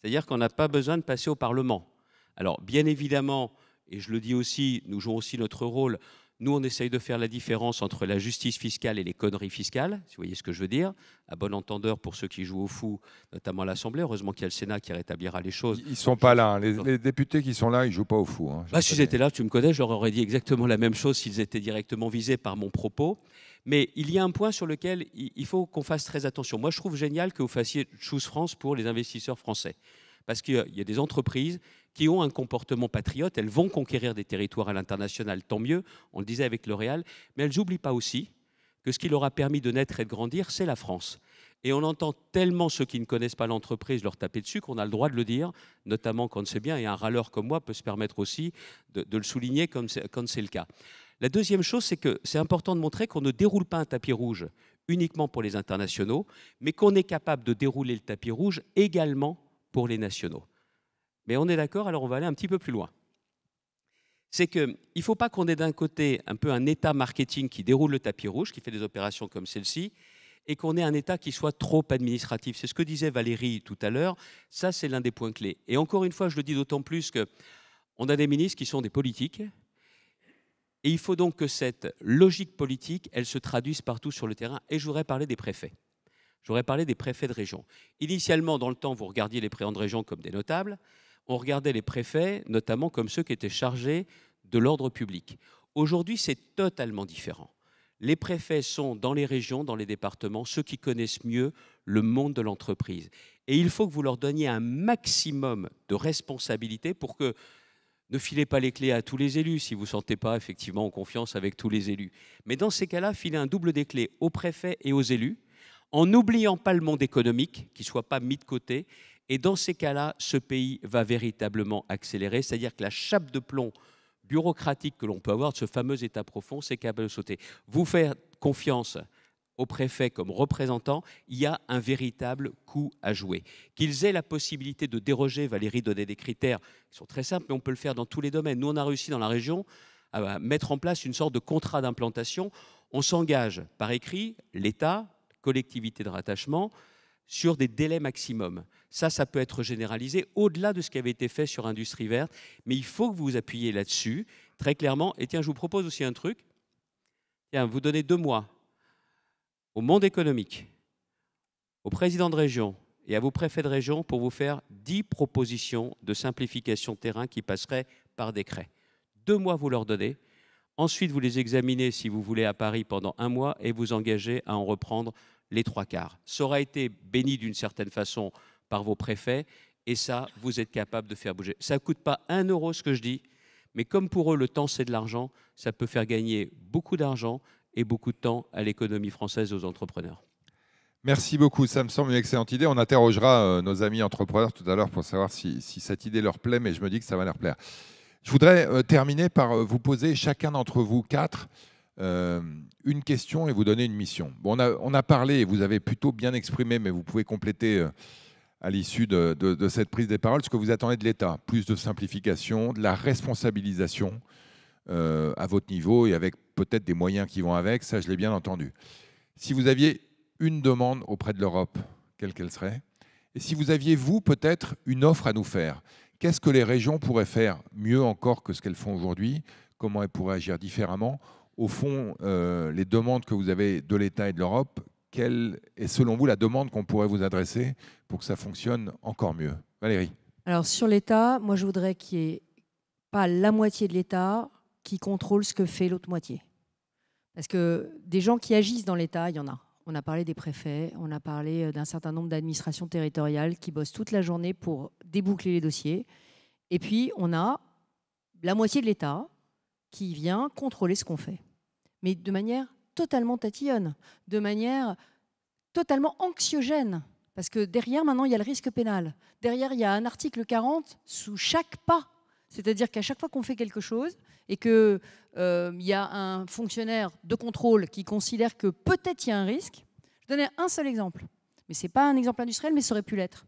S5: c'est-à-dire qu'on n'a pas besoin de passer au Parlement. Alors bien évidemment, et je le dis aussi, nous jouons aussi notre rôle. Nous, on essaye de faire la différence entre la justice fiscale et les conneries fiscales, si vous voyez ce que je veux dire, à bon entendeur pour ceux qui jouent au fou, notamment à l'Assemblée. Heureusement qu'il y a le Sénat qui rétablira les choses.
S1: Ils ne sont pas là. Hein. Les députés qui sont là, ils ne jouent pas au fou. Hein.
S5: S'ils étaient là, tu me connais, je leur aurais dit exactement la même chose s'ils étaient directement visés par mon propos. Mais il y a un point sur lequel il faut qu'on fasse très attention. Moi, je trouve génial que vous fassiez Choose France pour les investisseurs français. Parce qu'il y a des entreprises qui ont un comportement patriote, elles vont conquérir des territoires à l'international, tant mieux, on le disait avec L'Oréal, mais elles n'oublient pas aussi que ce qui leur a permis de naître et de grandir, c'est la France. Et on entend tellement ceux qui ne connaissent pas l'entreprise leur taper dessus qu'on a le droit de le dire, notamment quand c'est bien, et un râleur comme moi peut se permettre aussi de le souligner quand c'est le cas. La deuxième chose, c'est que c'est important de montrer qu'on ne déroule pas un tapis rouge uniquement pour les internationaux, mais qu'on est capable de dérouler le tapis rouge également pour les nationaux. Mais on est d'accord, alors on va aller un petit peu plus loin. C'est qu'il ne faut pas qu'on ait d'un côté un peu un État marketing qui déroule le tapis rouge, qui fait des opérations comme celle-ci, et qu'on ait un État qui soit trop administratif. C'est ce que disait Valérie tout à l'heure, ça c'est l'un des points clés. Et encore une fois, je le dis d'autant plus qu'on a des ministres qui sont des politiques, et il faut donc que cette logique politique, elle se traduise partout sur le terrain. Et je voudrais parler des préfets. Je voudrais parler des préfets de région. Initialement, dans le temps, vous regardiez les présidents de région comme des notables. On regardait les préfets, notamment comme ceux qui étaient chargés de l'ordre public. Aujourd'hui, c'est totalement différent. Les préfets sont dans les régions, dans les départements, ceux qui connaissent mieux le monde de l'entreprise. Et il faut que vous leur donniez un maximum de responsabilité pour que ne filez pas les clés à tous les élus si vous ne sentez pas effectivement en confiance avec tous les élus. Mais dans ces cas-là, filez un double des clés aux préfets et aux élus, en n'oubliant pas le monde économique, qui ne soit pas mis de côté. Et dans ces cas-là, ce pays va véritablement accélérer, c'est-à-dire que la chape de plomb bureaucratique que l'on peut avoir de ce fameux État profond, c'est capable de sauter. Vous faire confiance aux préfets comme représentants, il y a un véritable coup à jouer. Qu'ils aient la possibilité de déroger, Valérie donnait des critères qui sont très simples, mais on peut le faire dans tous les domaines. Nous, on a réussi dans la région à mettre en place une sorte de contrat d'implantation. On s'engage par écrit, l'État, collectivité de rattachement, sur des délais maximum. Ça peut être généralisé au-delà de ce qui avait été fait sur Industrie Verte, mais il faut que vous vous appuyiez là-dessus, très clairement. Et tiens, je vous propose aussi un truc. Tiens, vous donnez 2 mois au monde économique, au président de région et à vos préfets de région pour vous faire 10 propositions de simplification de terrain qui passeraient par décret. 2 mois, vous leur donnez. Ensuite, vous les examinez, si vous voulez, à Paris pendant 1 mois et vous engagez à en reprendre les 3/4. Ça aura été béni d'une certaine façon par vos préfets et ça, vous êtes capable de faire bouger. Ça ne coûte pas 1 euro ce que je dis, mais comme pour eux, le temps, c'est de l'argent, ça peut faire gagner beaucoup d'argent et beaucoup de temps à l'économie française, aux entrepreneurs.
S1: Merci beaucoup, ça me semble une excellente idée. On interrogera nos amis entrepreneurs tout à l'heure pour savoir si cette idée leur plaît, mais je me dis que ça va leur plaire. Je voudrais terminer par vous poser, chacun d'entre vous 4, une question et vous donner une mission. Bon, on a parlé, et vous avez plutôt bien exprimé, mais vous pouvez compléter à l'issue de cette prise des paroles ce que vous attendez de l'État. Plus de simplification, de la responsabilisation à votre niveau et avec peut-être des moyens qui vont avec, ça je l'ai bien entendu. Si vous aviez une demande auprès de l'Europe, quelle qu'elle serait? Et si vous aviez, vous, peut-être une offre à nous faire, qu'est-ce que les régions pourraient faire mieux encore que ce qu'elles font aujourd'hui? Comment elles pourraient agir différemment? Au fond, les demandes que vous avez de l'État et de l'Europe, quelle est selon vous la demande qu'on pourrait vous adresser pour que ça fonctionne encore mieux? Valérie.
S2: Alors sur l'État, moi je voudrais qu'il n'y ait pas la moitié de l'État qui contrôle ce que fait l'autre moitié. Parce que des gens qui agissent dans l'État, il y en a. On a parlé des préfets, on a parlé d'un certain nombre d'administrations territoriales qui bossent toute la journée pour déboucler les dossiers. Et puis, on a la moitié de l'État qui vient contrôler ce qu'on fait. Mais de manière totalement tatillonne, de manière totalement anxiogène. Parce que derrière, maintenant, il y a le risque pénal. Derrière, il y a un article 40 sous chaque pas. C'est-à-dire qu'à chaque fois qu'on fait quelque chose et qu'il y a un fonctionnaire de contrôle qui considère que peut-être il y a un risque, je donnais un seul exemple. Mais ce n'est pas un exemple industriel, mais ça aurait pu l'être.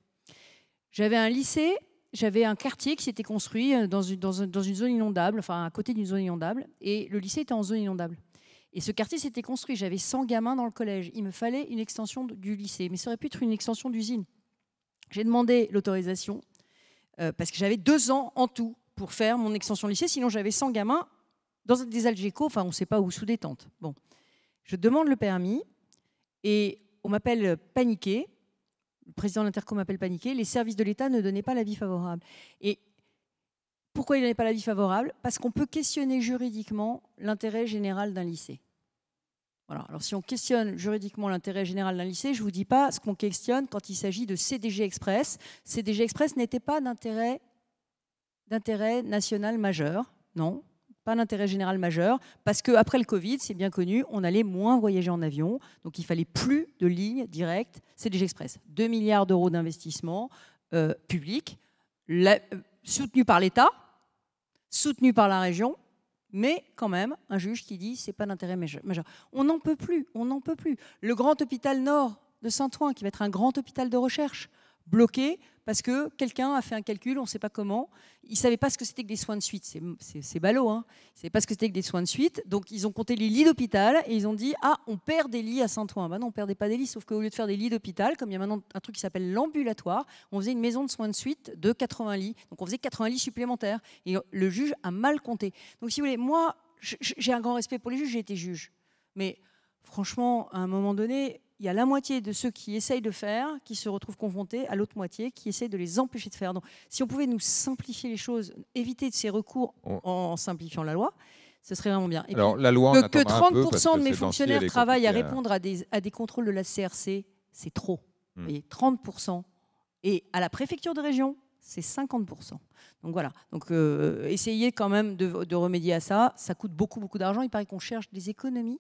S2: J'avais un lycée, j'avais un quartier qui s'était construit dans une zone inondable, enfin à côté d'une zone inondable, et le lycée était en zone inondable. Et ce quartier s'était construit, j'avais 100 gamins dans le collège. Il me fallait une extension du lycée, mais ça aurait pu être une extension d'usine. J'ai demandé l'autorisation parce que j'avais 2 ans en tout pour faire mon extension lycée, sinon j'avais 100 gamins dans des algécos, enfin on ne sait pas où, sous des tentes. Bon, je demande le permis et on m'appelle paniqué, le président de l'Interco m'appelle paniqué, les services de l'État ne donnaient pas l'avis favorable. Et pourquoi ils ne donnaient pas l'avis favorable? Parce qu'on peut questionner juridiquement l'intérêt général d'un lycée. Voilà. Alors si on questionne juridiquement l'intérêt général d'un lycée, je ne vous dis pas ce qu'on questionne quand il s'agit de CDG Express. CDG Express n'était pas d'intérêt national majeur, non, pas d'intérêt général majeur, parce qu'après le Covid, c'est bien connu, on allait moins voyager en avion, donc il fallait plus de lignes directes CDG Express. 2 milliards d'euros d'investissement public, soutenu par l'État, soutenu par la région, mais quand même, un juge qui dit c'est pas d'intérêt majeur. On n'en peut plus, on n'en peut plus. Le grand hôpital Nord de Saint-Ouen, qui va être un grand hôpital de recherche, bloqué parce que quelqu'un a fait un calcul, on ne sait pas comment. Ils ne savaient pas ce que c'était que des soins de suite. C'est ballot, hein. Ils ne savaient pas ce que c'était que des soins de suite. Donc, ils ont compté les lits d'hôpital et ils ont dit « Ah, on perd des lits à Saint-Ouen. » Ben non, on ne perdait pas des lits, sauf qu'au lieu de faire des lits d'hôpital, comme il y a maintenant un truc qui s'appelle l'ambulatoire, on faisait une maison de soins de suite de 80 lits. Donc, on faisait 80 lits supplémentaires. Et le juge a mal compté. Donc, si vous voulez, moi, j'ai un grand respect pour les juges, j'ai été juge. Mais franchement, à un moment donné, il y a la moitié de ceux qui essayent de faire, qui se retrouvent confrontés à l'autre moitié, qui essaient de les empêcher de faire. Donc, si on pouvait nous simplifier les choses, éviter ces recours en simplifiant la loi, ce serait vraiment bien. Et
S1: alors,
S2: puis,
S1: la loi,
S2: que 30% de mes fonctionnaires travaillent à
S1: répondre
S2: répondre à des contrôles de la CRC, c'est trop. Et 30%. Et à la préfecture de région, c'est 50%. Donc voilà. Donc essayez quand même de remédier à ça. Ça coûte beaucoup, beaucoup d'argent. Il paraît qu'on cherche des économies.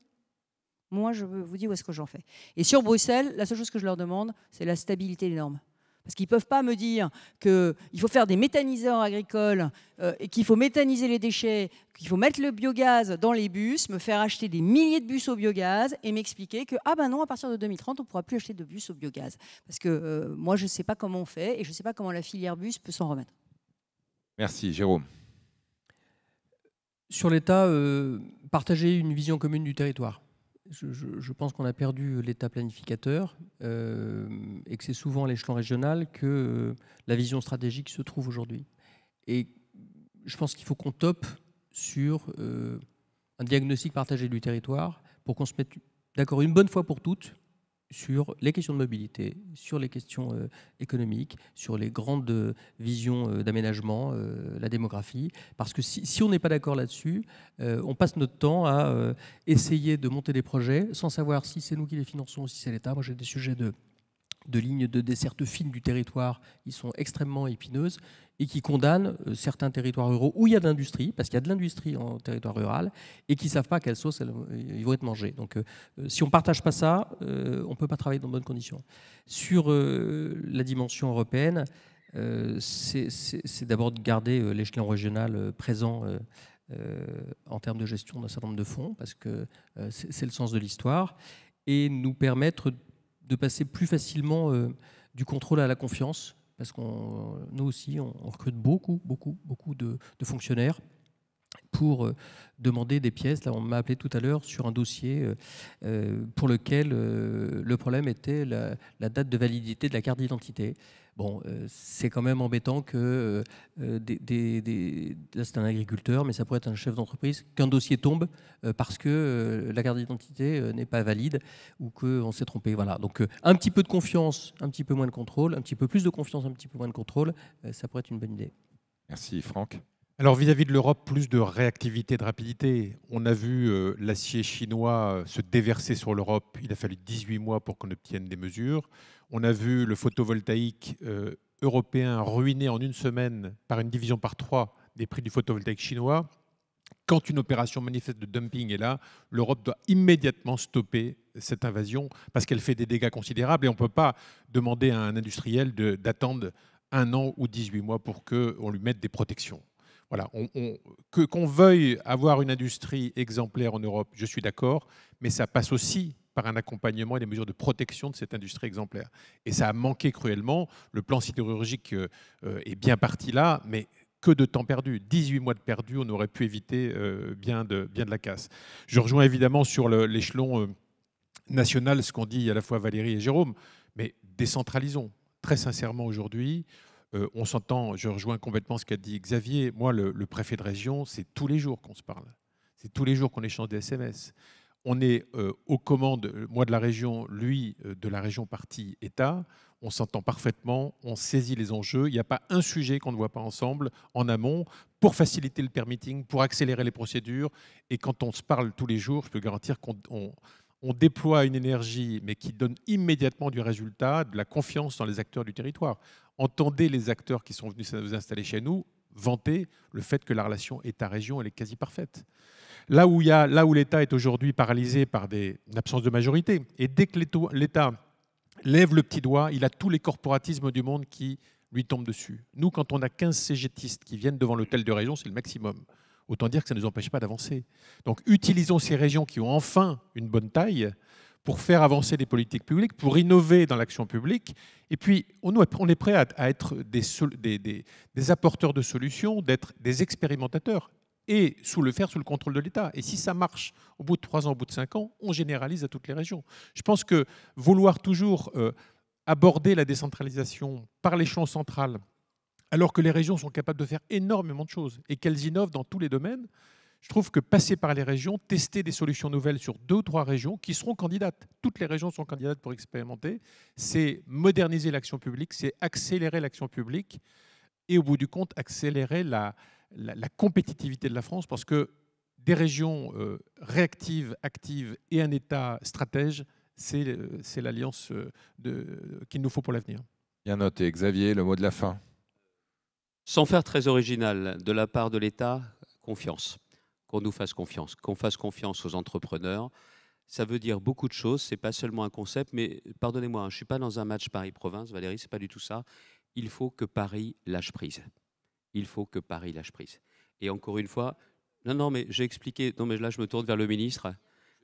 S2: Moi, je vous dis où est-ce que j'en fais. Et sur Bruxelles, la seule chose que je leur demande, c'est la stabilité des normes. Parce qu'ils ne peuvent pas me dire qu'il faut faire des méthaniseurs agricoles et qu'il faut méthaniser les déchets, qu'il faut mettre le biogaz dans les bus, me faire acheter des milliers de bus au biogaz et m'expliquer que, ah ben non, à partir de 2030, on ne pourra plus acheter de bus au biogaz. Parce que moi, je ne sais pas comment on fait et je ne sais pas comment la filière bus peut s'en remettre.
S1: Merci. Jérôme.
S3: Sur l'État, partager une vision commune du territoire. Je pense qu'on a perdu l'État planificateur et que c'est souvent à l'échelon régional que la vision stratégique se trouve aujourd'hui. Et je pense qu'il faut qu'on tope sur un diagnostic partagé du territoire pour qu'on se mette d'accord une bonne fois pour toutes sur les questions de mobilité, sur les questions économiques, sur les grandes visions d'aménagement, la démographie. Parce que si on n'est pas d'accord là-dessus, on passe notre temps à essayer de monter des projets sans savoir si c'est nous qui les finançons ou si c'est l'État. Moi, j'ai des sujets de lignes de desserte fine du territoire qui sont extrêmement épineuses et qui condamnent certains territoires ruraux où il y a de l'industrie, parce qu'il y a de l'industrie en territoire rural, et qui ne savent pas à quelle sauce ils vont être mangés. Donc si on ne partage pas ça, on ne peut pas travailler dans de bonnes conditions. Sur la dimension européenne, c'est d'abord de garder l'échelon régional présent en termes de gestion d'un certain nombre de fonds, parce que c'est le sens de l'histoire, et nous permettre de passer plus facilement du contrôle à la confiance, parce que nous aussi, on recrute beaucoup de fonctionnaires pour demander des pièces. Là, on m'a appelé tout à l'heure sur un dossier pour lequel le problème était la date de validité de la carte d'identité. Bon, c'est quand même embêtant que là c'est un agriculteur, mais ça pourrait être un chef d'entreprise, qu'un dossier tombe parce que la carte d'identité n'est pas valide ou qu'on s'est trompé. Voilà. Donc un petit peu de confiance, un petit peu moins de contrôle, un petit peu plus de confiance, un petit peu moins de contrôle, ça pourrait être une bonne idée.
S1: Merci Franck.
S4: Alors vis-à-vis de l'Europe, plus de réactivité, de rapidité. On a vu l'acier chinois se déverser sur l'Europe. Il a fallu 18 mois pour qu'on obtienne des mesures. On a vu le photovoltaïque européen ruiné en une semaine par une division par 3 des prix du photovoltaïque chinois. Quand une opération manifeste de dumping est là, l'Europe doit immédiatement stopper cette invasion parce qu'elle fait des dégâts considérables et on ne peut pas demander à un industriel d'attendre 1 an ou 18 mois pour qu'on lui mette des protections. Voilà, qu'on veuille avoir une industrie exemplaire en Europe, je suis d'accord, mais ça passe aussi par un accompagnement et des mesures de protection de cette industrie exemplaire. Et ça a manqué cruellement. Le plan sidérurgique est bien parti là, mais que de temps perdu. 18 mois de perdu, on aurait pu éviter bien de la casse. Je rejoins évidemment sur l'échelon national ce qu'ont dit à la fois Valérie et Jérôme, mais décentralisons. Très sincèrement aujourd'hui, on s'entend, je rejoins complètement ce qu'a dit Xavier. Moi, le préfet de région, c'est tous les jours qu'on se parle. C'est tous les jours qu'on échange des SMS. On est aux commandes, moi de la région, lui de la région partie État. On s'entend parfaitement, on saisit les enjeux. Il n'y a pas un sujet qu'on ne voit pas ensemble en amont pour faciliter le permitting, pour accélérer les procédures. Et quand on se parle tous les jours, je peux garantir qu'on déploie une énergie, mais qui donne immédiatement du résultat, de la confiance dans les acteurs du territoire. Entendez les acteurs qui sont venus vous installer chez nous vanter le fait que la relation État-région elle est quasi parfaite. Là où l'État est aujourd'hui paralysé par une absence de majorité, et dès que l'État lève le petit doigt, il a tous les corporatismes du monde qui lui tombent dessus. Nous, quand on a 15 CGTistes qui viennent devant l'hôtel de région, c'est le maximum. Autant dire que ça ne nous empêche pas d'avancer. Donc utilisons ces régions qui ont enfin une bonne taille pour faire avancer des politiques publiques, pour innover dans l'action publique. Et puis, on est prêt à être des apporteurs de solutions, d'être des expérimentateurs et le faire sous le contrôle de l'État. Et si ça marche au bout de 3 ans, au bout de 5 ans, on généralise à toutes les régions. Je pense que vouloir toujours aborder la décentralisation par l'échelon central, alors que les régions sont capables de faire énormément de choses et qu'elles innovent dans tous les domaines, je trouve que passer par les régions, tester des solutions nouvelles sur 2 ou 3 régions qui seront candidates, toutes les régions sont candidates pour expérimenter, c'est moderniser l'action publique, c'est accélérer l'action publique et au bout du compte, accélérer la compétitivité de la France parce que des régions réactives, actives et un État stratège, c'est l'alliance qu'il nous faut pour l'avenir.
S1: Bien noté. Xavier, le mot de la fin.
S5: Sans faire très original, de la part de l'État, confiance. Qu'on nous fasse confiance, qu'on fasse confiance aux entrepreneurs. Ça veut dire beaucoup de choses, ce n'est pas seulement un concept, mais pardonnez-moi, je ne suis pas dans un match Paris-Province, Valérie, ce n'est pas du tout ça. Il faut que Paris lâche prise. Il faut que Paris lâche prise. Et encore une fois, non, mais j'ai expliqué, non, mais là, je me tourne vers le ministre.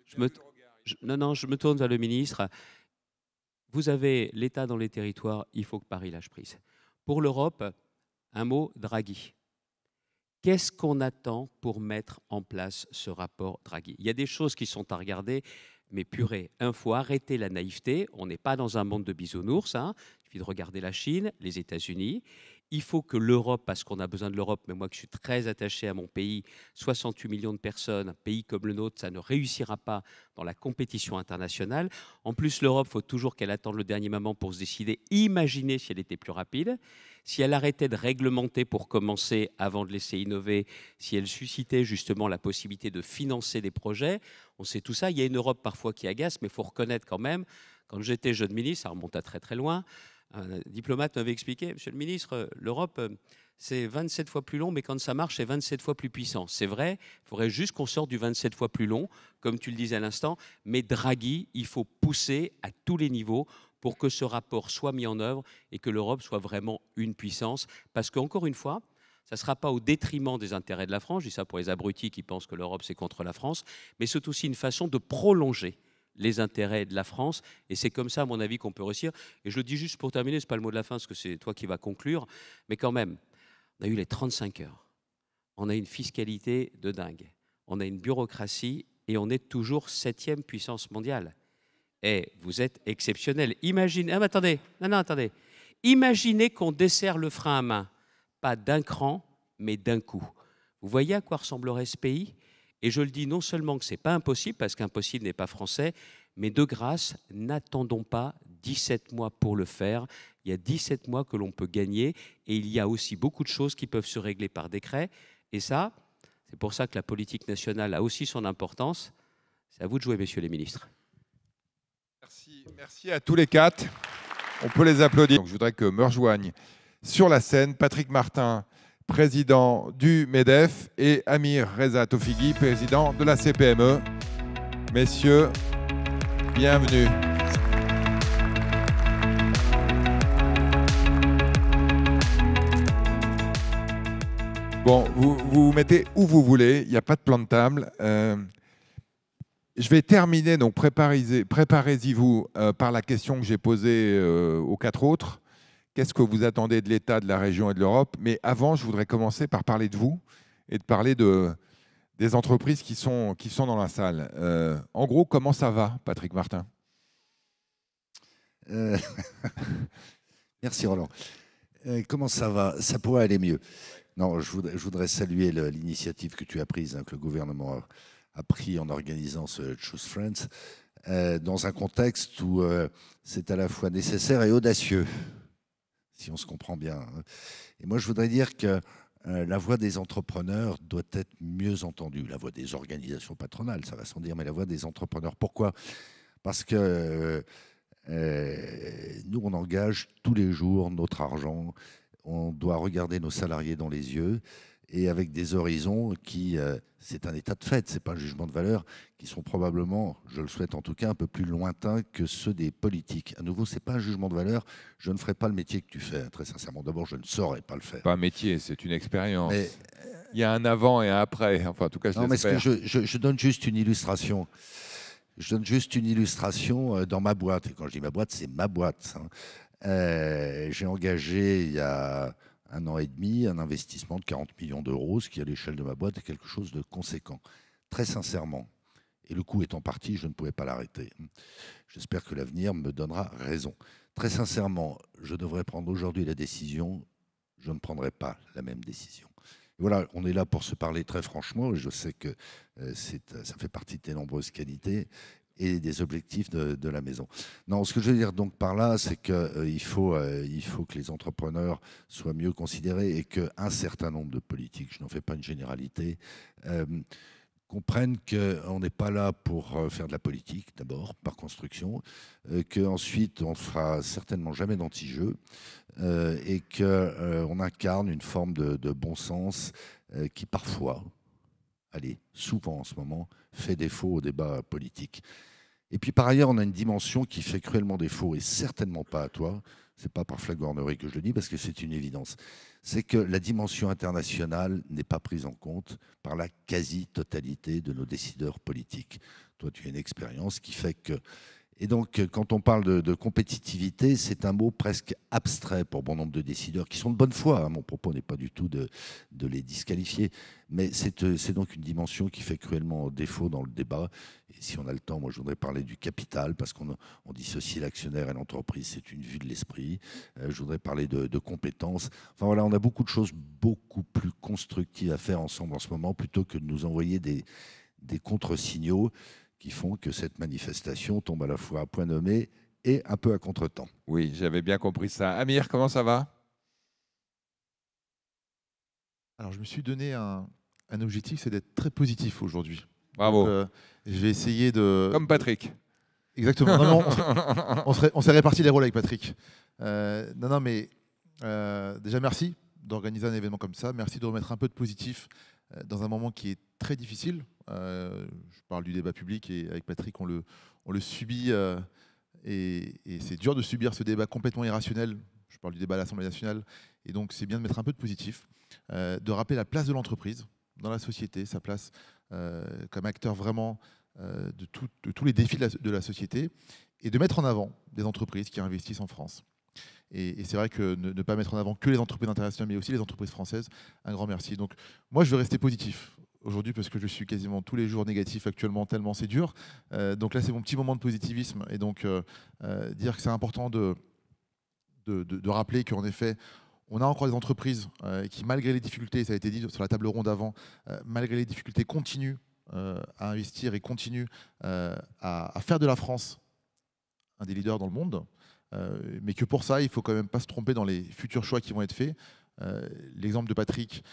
S5: Je me tourne vers le ministre. Vous avez l'État dans les territoires, il faut que Paris lâche prise. Pour l'Europe, un mot, Draghi. Qu'est-ce qu'on attend pour mettre en place ce rapport Draghi? Il y a des choses qui sont à regarder, mais purée, il faut arrêter la naïveté. On n'est pas dans un monde de bisounours. Il suffit de regarder la Chine, les États-Unis. Il faut que l'Europe, parce qu'on a besoin de l'Europe, mais moi que je suis très attaché à mon pays, 68 millions de personnes, un pays comme le nôtre, ça ne réussira pas dans la compétition internationale. En plus, l'Europe, il faut toujours qu'elle attende le dernier moment pour se décider. Imaginez si elle était plus rapide, si elle arrêtait de réglementer pour commencer avant de laisser innover, si elle suscitait justement la possibilité de financer des projets. On sait tout ça. Il y a une Europe parfois qui agace, mais il faut reconnaître quand même, quand j'étais jeune ministre, ça remonte à très très loin, un diplomate m'avait expliqué, monsieur le ministre, l'Europe, c'est 27 fois plus long, mais quand ça marche, c'est 27 fois plus puissant. C'est vrai, il faudrait juste qu'on sorte du 27 fois plus long, comme tu le disais à l'instant, mais Draghi, il faut pousser à tous les niveaux pour que ce rapport soit mis en œuvre et que l'Europe soit vraiment une puissance. Parce qu'encore une fois, ça ne sera pas au détriment des intérêts de la France, je dis ça pour les abrutis qui pensent que l'Europe, c'est contre la France, mais c'est aussi une façon de prolonger les intérêts de la France. Et c'est comme ça, à mon avis, qu'on peut réussir. Et je le dis juste pour terminer, ce n'est pas le mot de la fin, parce que c'est toi qui vas conclure, mais quand même, on a eu les 35 heures. On a une fiscalité de dingue. On a une bureaucratie et on est toujours 7e puissance mondiale. Et vous êtes exceptionnel. Imaginez... Ah, mais attendez. Non, attendez. Imaginez qu'on desserre le frein à main. Pas d'un cran, mais d'un coup. Vous voyez à quoi ressemblerait ce pays ? Et je le dis non seulement que ce n'est pas impossible, parce qu'impossible n'est pas français, mais de grâce, n'attendons pas 17 mois pour le faire. Il y a 17 mois que l'on peut gagner et il y a aussi beaucoup de choses qui peuvent se régler par décret. Et ça, c'est pour ça que la politique nationale a aussi son importance. C'est à vous de jouer, messieurs les ministres.
S1: Merci à tous les quatre. On peut les applaudir. Donc, je voudrais que me rejoignent sur la scène Patrick Martin, président du MEDEF, et Amir Reza Tofighi, président de la CPME. Messieurs, bienvenue. Bon, vous vous mettez où vous voulez, il n'y a pas de plan de table. Je vais terminer, donc préparez-y-vous par la question que j'ai posée aux quatre autres. Qu'est-ce que vous attendez de l'État, de la région et de l'Europe? Mais avant, je voudrais commencer par parler de vous et de parler des entreprises qui sont dans la salle. En gros, comment ça va, Patrick Martin?
S6: Merci Roland. Comment ça va? Ça pourrait aller mieux. Non, je voudrais saluer l'initiative que tu as prise, que le gouvernement a pris en organisant ce Choose Friends, dans un contexte où c'est à la fois nécessaire et audacieux, si on se comprend bien. Et moi, je voudrais dire que la voix des entrepreneurs doit être mieux entendue. La voix des organisations patronales, ça va sans dire, mais la voix des entrepreneurs. Pourquoi? Parce que nous, on engage tous les jours notre argent. On doit regarder nos salariés dans les yeux et avec des horizons qui, c'est un état de fait, ce n'est pas un jugement de valeur, qui sont probablement, je le souhaite en tout cas, un peu plus lointains que ceux des politiques. À nouveau, ce n'est pas un jugement de valeur, je ne ferai pas le métier que tu fais, très sincèrement. D'abord, je ne saurais pas le faire.
S1: Pas un métier, c'est une expérience. Mais, il y a un avant et un après, enfin en tout cas je l'espère.
S6: Non, mais je donne juste une illustration. Je donne juste une illustration dans ma boîte. Et quand je dis ma boîte, c'est ma boîte. J'ai engagé il y a 1 an et demi un investissement de 40 millions d'euros, ce qui à l'échelle de ma boîte est quelque chose de conséquent. Très sincèrement, et le coup étant parti, je ne pouvais pas l'arrêter. J'espère que l'avenir me donnera raison. Très sincèrement, je devrais prendre aujourd'hui la décision, je ne prendrai pas la même décision. Et voilà, on est là pour se parler très franchement, et je sais que ça fait partie de tes nombreuses qualités et des objectifs de la maison. Non, ce que je veux dire donc par là, c'est qu'il faut que les entrepreneurs soient mieux considérés et qu'un certain nombre de politiques, je n'en fais pas une généralité, comprennent qu'on n'est pas là pour faire de la politique, d'abord, par construction, qu'ensuite on ne fera certainement jamais d'anti-jeu, et qu'on incarne une forme de bon sens qui parfois, souvent en ce moment, fait défaut au débat politique. Et puis par ailleurs, on a une dimension qui fait cruellement défaut, et certainement pas à toi, c'est pas par flagornerie que je le dis, parce que c'est une évidence, c'est que la dimension internationale n'est pas prise en compte par la quasi-totalité de nos décideurs politiques. Toi, tu as une expérience qui fait que, Et donc, quand on parle de compétitivité, c'est un mot presque abstrait pour bon nombre de décideurs qui sont de bonne foi. Mon propos n'est pas du tout de les disqualifier, mais c'est donc une dimension qui fait cruellement défaut dans le débat. Et si on a le temps, moi je voudrais parler du capital, parce qu'on dissocie l'actionnaire et l'entreprise, c'est une vue de l'esprit. Je voudrais parler de compétences. Enfin voilà, on a beaucoup de choses beaucoup plus constructives à faire ensemble en ce moment, plutôt que de nous envoyer des contre-signaux qui font que cette manifestation tombe à la fois à point nommé et un peu à contretemps.
S1: Oui, j'avais bien compris ça. Amir, comment ça va?
S7: Alors, je me suis donné un objectif, c'est d'être très positif aujourd'hui.
S1: Bravo.
S7: Donc, je vais essayer de...
S1: Comme Patrick.
S7: Exactement. Non, on s'est réparti les rôles avec Patrick. Mais déjà, merci d'organiser un événement comme ça. Merci de remettre un peu de positif dans un moment qui est très difficile. Je parle du débat public et avec Patrick, on le subit et c'est dur de subir ce débat complètement irrationnel. Je parle du débat à l'Assemblée nationale. Et donc, c'est bien de mettre un peu de positif, de rappeler la place de l'entreprise dans la société, sa place comme acteur vraiment de tous les défis de la société, et de mettre en avant des entreprises qui investissent en France. Et c'est vrai que ne pas mettre en avant que les entreprises internationales, mais aussi les entreprises françaises, un grand merci. Donc moi, je veux rester positif aujourd'hui parce que je suis quasiment tous les jours négatif actuellement, tellement c'est dur. Donc là, c'est mon petit moment de positivisme. Et donc, dire que c'est important de rappeler qu'en effet, on a encore des entreprises qui, malgré les difficultés, ça a été dit sur la table ronde avant, malgré les difficultés, continuent à investir et continuent à faire de la France un des leaders dans le monde. Mais que pour ça, il ne faut quand même pas se tromper dans les futurs choix qui vont être faits. L'exemple de Patrick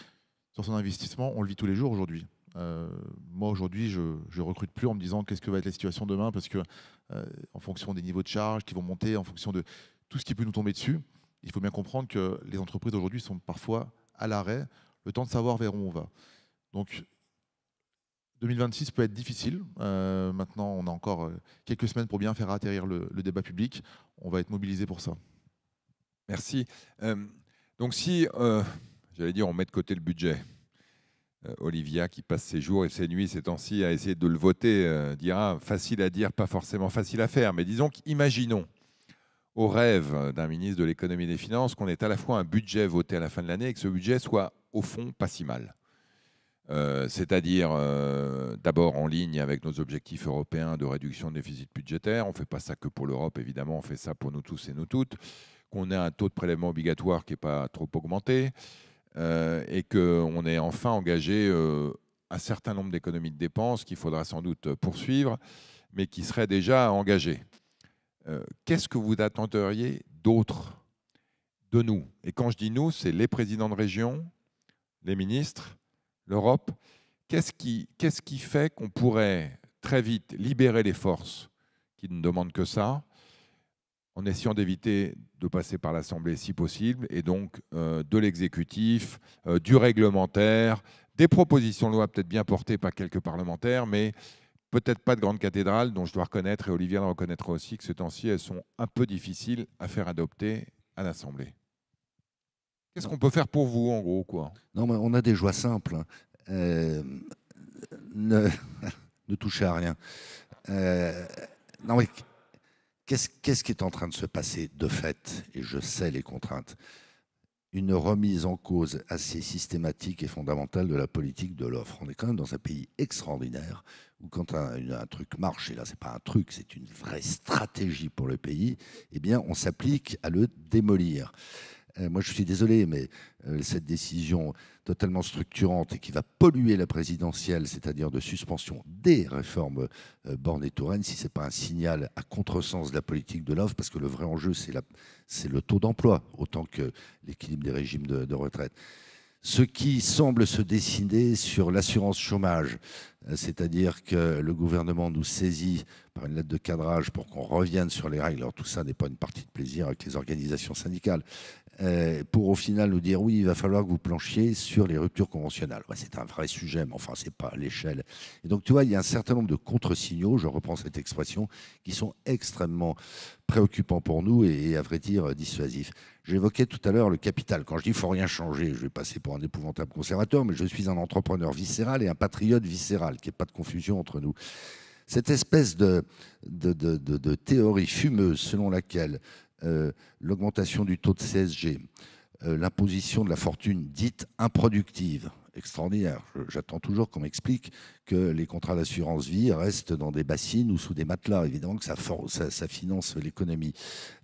S7: sur son investissement, on le vit tous les jours aujourd'hui. Moi, aujourd'hui, je ne recrute plus en me disant qu'est-ce que va être la situation demain, parce que en fonction des niveaux de charge qui vont monter, en fonction de tout ce qui peut nous tomber dessus, il faut bien comprendre que les entreprises aujourd'hui sont parfois à l'arrêt, le temps de savoir vers où on va. Donc, 2026 peut être difficile. Maintenant, on a encore quelques semaines pour bien faire atterrir le débat public. On va être mobilisé pour ça.
S1: Merci. Donc si, j'allais dire, on met de côté le budget, Olivia, qui passe ses jours et ses nuits ces temps-ci à essayer de le voter, dira facile à dire, pas forcément facile à faire. Mais disons qu'imaginons, au rêve d'un ministre de l'économie et des finances, qu'on ait à la fois un budget voté à la fin de l'année et que ce budget soit, au fond, pas si mal. C'est-à-dire d'abord en ligne avec nos objectifs européens de réduction de déficit budgétaire. On ne fait pas ça que pour l'Europe, évidemment, on fait ça pour nous tous et nous toutes. Qu'on ait un taux de prélèvement obligatoire qui n'est pas trop augmenté et qu'on ait enfin engagé un certain nombre d'économies de dépenses qu'il faudra sans doute poursuivre, mais qui seraient déjà engagées. Qu'est-ce que vous attendriez d'autre de nous? Et quand je dis nous, c'est les présidents de région, les ministres, l'Europe. Qu'est-ce qui fait qu'on pourrait très vite libérer les forces qui ne demandent que ça, en essayant d'éviter de passer par l'Assemblée si possible, et donc de l'exécutif, du réglementaire, des propositions de loi peut-être bien portées par quelques parlementaires, mais peut-être pas de grande cathédrale, dont je dois reconnaître, et Olivier le reconnaîtra aussi, que ces temps-ci, elles sont un peu difficiles à faire adopter à l'Assemblée. Qu'est-ce qu'on peut faire pour vous, en gros, quoi?
S6: Non, mais on a des joies simples. Ne touchez à rien. Non, mais qu'est-ce qui est en train de se passer de fait? Et je sais les contraintes. Une remise en cause assez systématique et fondamentale de la politique de l'offre. On est quand même dans un pays extraordinaire où quand un truc marche, et là c'est pas un truc, c'est une vraie stratégie pour le pays, eh bien on s'applique à le démolir. Moi, je suis désolé, mais cette décision totalement structurante et qui va polluer la présidentielle, c'est-à-dire de suspension des réformes Borne et Touraine, si ce n'est pas un signal à contresens de la politique de l'offre, parce que le vrai enjeu, c'est le taux d'emploi, autant que l'équilibre des régimes de retraite. Ce qui semble se dessiner sur l'assurance chômage, c'est-à-dire que le gouvernement nous saisit par une lettre de cadrage pour qu'on revienne sur les règles. Alors tout ça n'est pas une partie de plaisir avec les organisations syndicales, pour au final nous dire oui, il va falloir que vous planchiez sur les ruptures conventionnelles. Ouais, c'est un vrai sujet, mais enfin, c'est pas à l'échelle. Et donc, tu vois, il y a un certain nombre de contre-signaux, je reprends cette expression, qui sont extrêmement préoccupants pour nous et à vrai dire, dissuasifs. J'évoquais tout à l'heure le capital. Quand je dis qu'il ne faut rien changer, je vais passer pour un épouvantable conservateur, mais je suis un entrepreneur viscéral et un patriote viscéral, qu'il n'y ait pas de confusion entre nous. Cette espèce de théorie fumeuse selon laquelle l'augmentation du taux de CSG, l'imposition de la fortune dite improductive, extraordinaire. J'attends toujours qu'on m'explique que les contrats d'assurance vie restent dans des bassines ou sous des matelas. Évidemment que ça finance l'économie.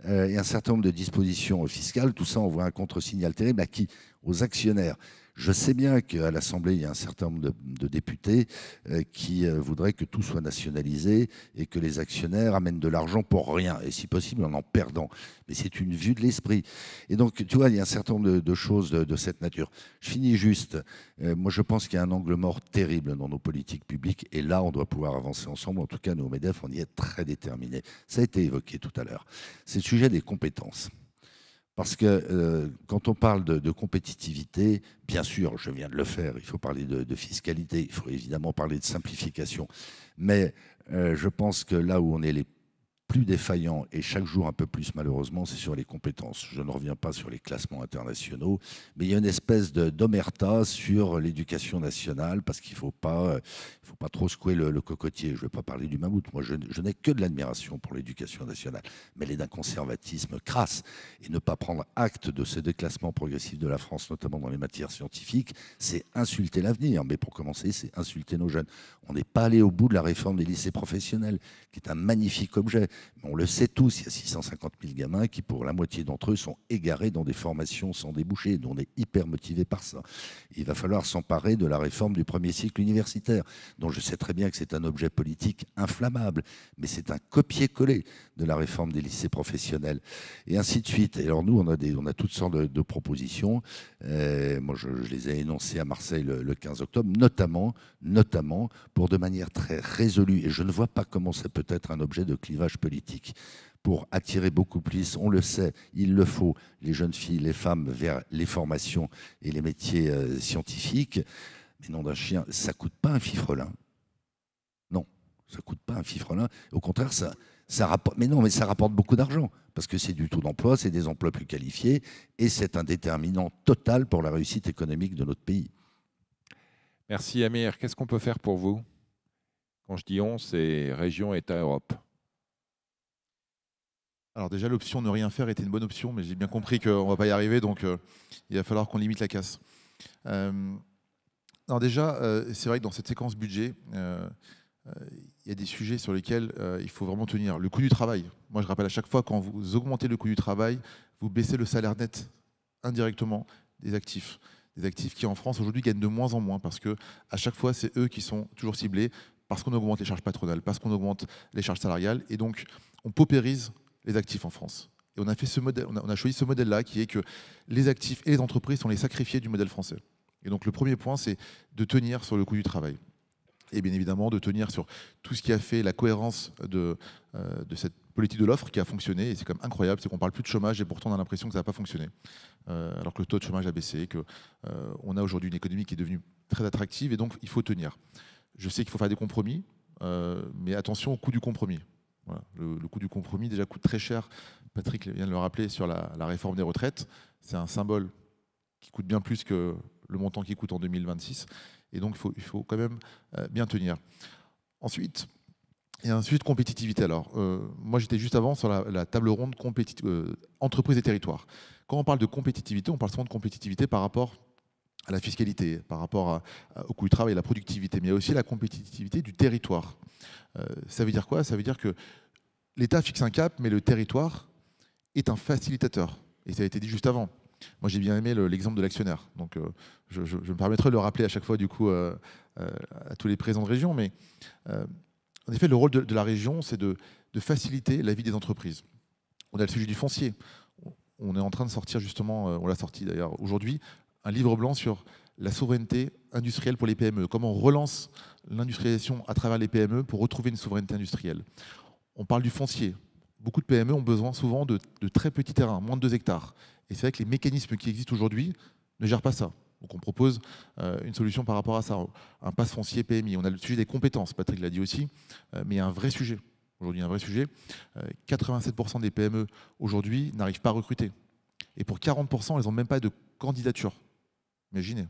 S6: Et un certain nombre de dispositions fiscales, tout ça envoie un contre-signal terrible à qui? Aux actionnaires. Je sais bien qu'à l'Assemblée, il y a un certain nombre de députés qui voudraient que tout soit nationalisé et que les actionnaires amènent de l'argent pour rien, et si possible en perdant. Mais c'est une vue de l'esprit. Et donc, tu vois, il y a un certain nombre de choses de cette nature. Je finis juste. Moi, je pense qu'il y a un angle mort terrible dans nos politiques publiques, et là, on doit pouvoir avancer ensemble. En tout cas, nous, au MEDEF, on y est très déterminés. Ça a été évoqué tout à l'heure. C'est le sujet des compétences. Parce que quand on parle de compétitivité, bien sûr, je viens de le faire, il faut parler de fiscalité, il faut évidemment parler de simplification. Mais je pense que là où on est les plus défaillants, et chaque jour un peu plus malheureusement, c'est sur les compétences. Je ne reviens pas sur les classements internationaux, mais il y a une espèce d'omerta sur l'éducation nationale, parce qu'il ne faut pas trop secouer le cocotier. Je ne vais pas parler du mammouth. Moi, je n'ai que de l'admiration pour l'éducation nationale, mais elle est d'un conservatisme crasse. Et ne pas prendre acte de ce déclassement progressif de la France, notamment dans les matières scientifiques, c'est insulter l'avenir. Mais pour commencer, c'est insulter nos jeunes. On n'est pas allé au bout de la réforme des lycées professionnels, qui est un magnifique objet. Mais on le sait tous, il y a 650 000 gamins qui, pour la moitié d'entre eux, sont égarés dans des formations sans débouché. On est hyper motivés par ça. Il va falloir s'emparer de la réforme du premier cycle universitaire, dont je sais très bien que c'est un objet politique inflammable, mais c'est un copier-coller de la réforme des lycées professionnels, et ainsi de suite. Et alors nous, on a toutes sortes de propositions. Moi, je les ai énoncées à Marseille le 15 octobre, notamment pour de manière très résolue, et je ne vois pas comment ça peut être un objet de clivage politique, pour attirer beaucoup plus, on le sait, il le faut, les jeunes filles, les femmes vers les formations et les métiers scientifiques. Mais nom d'un chien, ça ne coûte pas un fifrelin. Non, ça ne coûte pas un fifrelin. Au contraire, ça rapporte, mais ça rapporte beaucoup d'argent, parce que c'est du taux d'emploi, c'est des emplois plus qualifiés, et c'est un déterminant total pour la réussite économique de notre pays.
S1: Merci Amir. Qu'est-ce qu'on peut faire pour vous? Quand je dis on, c'est région, État, Europe.
S7: Alors déjà, l'option ne rien faire était une bonne option, mais j'ai bien compris qu'on ne va pas y arriver, donc il va falloir qu'on limite la casse. Alors déjà, c'est vrai que dans cette séquence budget, il y a des sujets sur lesquels il faut vraiment tenir. Le coût du travail. Moi, je rappelle à chaque fois, quand vous augmentez le coût du travail, vous baissez le salaire net indirectement des actifs. Des actifs qui, en France, aujourd'hui, gagnent de moins en moins, parce qu'à chaque fois, c'est eux qui sont toujours ciblés, parce qu'on augmente les charges patronales, parce qu'on augmente les charges salariales, et donc on paupérise les actifs en France. Et on a fait ce modèle, on a choisi ce modèle-là, qui est que les actifs et les entreprises sont les sacrifiés du modèle français. Et donc le premier point, c'est de tenir sur le coût du travail. Et bien évidemment, de tenir sur tout ce qui a fait la cohérence de cette politique de l'offre qui a fonctionné. Et c'est quand même incroyable, c'est qu'on ne parle plus de chômage et pourtant on a l'impression que ça n'a pas fonctionné. Alors que le taux de chômage a baissé, qu'on a aujourd'hui une économie qui est devenue très attractive, et donc il faut tenir. Je sais qu'il faut faire des compromis, mais attention au coût du compromis. Voilà. Le coût du compromis déjà coûte très cher. Patrick vient de le rappeler sur la réforme des retraites. C'est un symbole qui coûte bien plus que le montant qui coûte en 2026. Et donc, il faut quand même bien tenir. Ensuite, il y a un sujet de compétitivité. Alors, moi, j'étais juste avant sur la table ronde entreprises et territoires. Quand on parle de compétitivité, on parle souvent de compétitivité par rapport à la fiscalité, par rapport au coût du travail et à la productivité. Mais il y a aussi la compétitivité du territoire. Ça veut dire quoi? Ça veut dire que l'État fixe un cap, mais le territoire est un facilitateur. Et ça a été dit juste avant. Moi, j'ai bien aimé l'exemple de l'actionnaire. Donc, je me permettrai de le rappeler à chaque fois, du coup, à tous les présidents de région. Mais en effet, le rôle de la région, c'est de faciliter la vie des entreprises. On a le sujet du foncier. On est en train de sortir, justement, on l'a sorti d'ailleurs aujourd'hui, un livre blanc sur la souveraineté industrielle pour les PME. Comment on relance l'industrialisation à travers les PME pour retrouver une souveraineté industrielle. On parle du foncier. Beaucoup de PME ont besoin souvent de très petits terrains, moins de 2 hectares. Et c'est vrai que les mécanismes qui existent aujourd'hui ne gèrent pas ça. Donc on propose une solution par rapport à ça, un pass foncier PMI. On a le sujet des compétences, Patrick l'a dit aussi, mais il y a un vrai sujet. Aujourd'hui, un vrai sujet. 87% des PME aujourd'hui n'arrivent pas à recruter. Et pour 40%, elles n'ont même pas de candidature. Imaginez.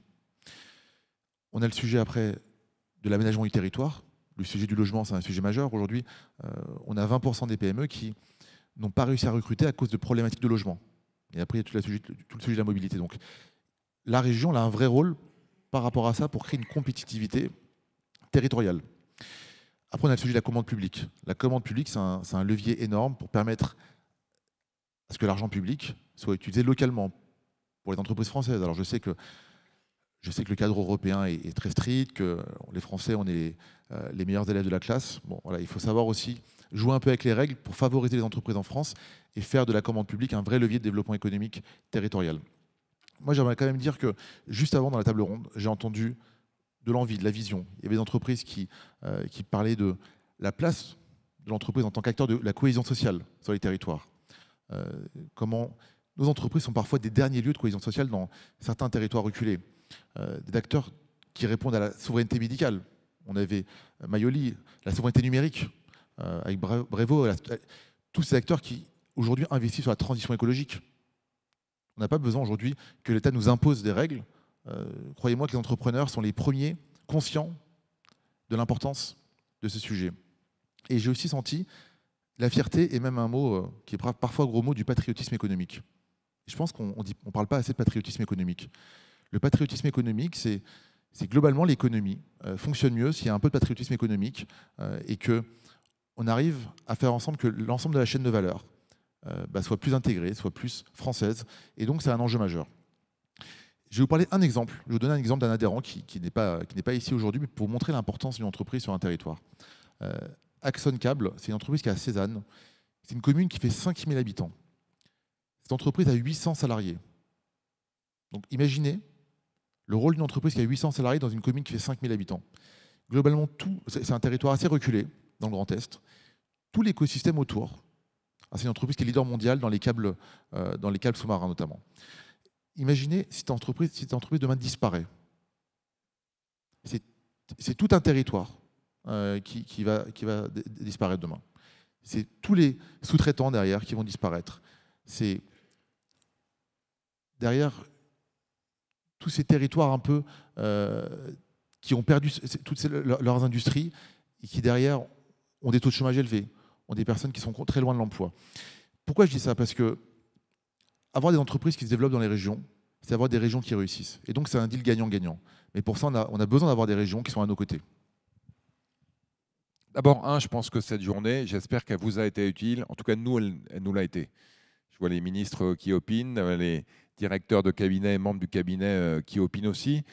S7: On a le sujet après de l'aménagement du territoire. Le sujet du logement, c'est un sujet majeur. Aujourd'hui, on a 20% des PME qui n'ont pas réussi à recruter à cause de problématiques de logement. Et après, il y a tout le sujet de la mobilité. Donc, la région a un vrai rôle par rapport à ça pour créer une compétitivité territoriale. Après, on a le sujet de la commande publique. La commande publique, c'est un levier énorme pour permettre à ce que l'argent public soit utilisé localement pour les entreprises françaises. Alors, je sais que le cadre européen est très strict, que les Français, on est les meilleurs élèves de la classe. Bon, voilà, il faut savoir aussi jouer un peu avec les règles pour favoriser les entreprises en France et faire de la commande publique un vrai levier de développement économique territorial. Moi, j'aimerais quand même dire que juste avant, dans la table ronde, j'ai entendu de l'envie, de la vision. Il y avait des entreprises qui parlaient de la place de l'entreprise en tant qu'acteur de la cohésion sociale sur les territoires. Comment nos entreprises sont parfois des derniers lieux de cohésion sociale dans certains territoires reculés. Des acteurs qui répondent à la souveraineté médicale. On avait Mayoli, la souveraineté numérique, avec Brevo, tous ces acteurs qui aujourd'hui investissent sur la transition écologique. On n'a pas besoin aujourd'hui que l'État nous impose des règles. Croyez-moi que les entrepreneurs sont les premiers conscients de l'importance de ce sujet. Et j'ai aussi senti la fierté et même un mot qui est parfois gros mot du patriotisme économique. Et je pense qu'on ne parle pas assez de patriotisme économique. Le patriotisme économique, c'est globalement l'économie fonctionne mieux s'il y a un peu de patriotisme économique et qu'on arrive à faire ensemble que l'ensemble de la chaîne de valeur soit plus intégrée, soit plus française. Et donc, c'est un enjeu majeur. Je vais vous parler d'un exemple. Je vais vous donner un exemple d'un adhérent qui n'est pas ici aujourd'hui, mais pour vous montrer l'importance d'une entreprise sur un territoire. Axon Cable, c'est une entreprise qui est à Cézanne. C'est une commune qui fait 5000 habitants. Cette entreprise a 800 salariés. Donc, imaginez le rôle d'une entreprise qui a 800 salariés dans une commune qui fait 5000 habitants. Globalement, c'est un territoire assez reculé dans le Grand Est. Tout l'écosystème autour. C'est une entreprise qui est leader mondial dans les câbles sous-marins notamment. Imaginez si cette entreprise demain disparaît. C'est tout un territoire qui va disparaître demain. C'est tous les sous-traitants derrière qui vont disparaître. C'est derrière tous ces territoires un peu qui ont perdu toutes leurs industries et qui derrière ont des taux de chômage élevés, ont des personnes qui sont très loin de l'emploi. Pourquoi je dis ça? Parce que avoir des entreprises qui se développent dans les régions, c'est avoir des régions qui réussissent. Et donc c'est un deal gagnant-gagnant. Mais pour ça, on a besoin d'avoir des régions qui sont à nos côtés.
S1: D'abord, je pense que cette journée, j'espère qu'elle vous a été utile. En tout cas, nous, elle nous l'a été. Je vois les ministres qui opinent, les directeurs de cabinet, membres du cabinet qui opinent aussi.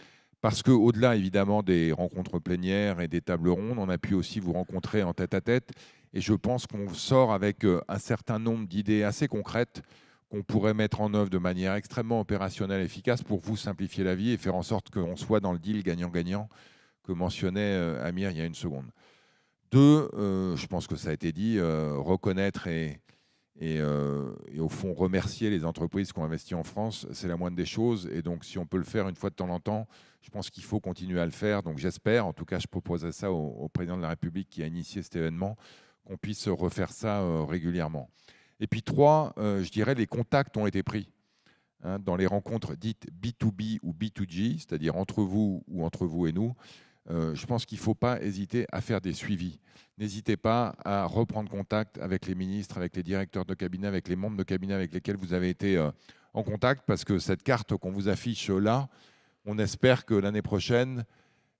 S1: Parce qu'au-delà, évidemment, des rencontres plénières et des tables rondes, on a pu aussi vous rencontrer en tête-à-tête. Et je pense qu'on sort avec un certain nombre d'idées assez concrètes qu'on pourrait mettre en œuvre de manière extrêmement opérationnelle et efficace pour vous simplifier la vie et faire en sorte qu'on soit dans le deal gagnant-gagnant que mentionnait Amir il y a une seconde. 2, je pense que ça a été dit, reconnaître et au fond remercier les entreprises qui ont investi en France, c'est la moindre des choses. Et donc, si on peut le faire une fois de temps en temps, je pense qu'il faut continuer à le faire. Donc, j'espère, en tout cas, je proposerai ça au président de la République qui a initié cet événement, qu'on puisse refaire ça régulièrement. Et puis 3, je dirais, les contacts ont été pris dans les rencontres dites B2B ou B2G, c'est-à-dire entre vous ou entre vous et nous. Je pense qu'il ne faut pas hésiter à faire des suivis. N'hésitez pas à reprendre contact avec les ministres, avec les directeurs de cabinet, avec les membres de cabinet avec lesquels vous avez été en contact, parce que cette carte qu'on vous affiche là, on espère que l'année prochaine,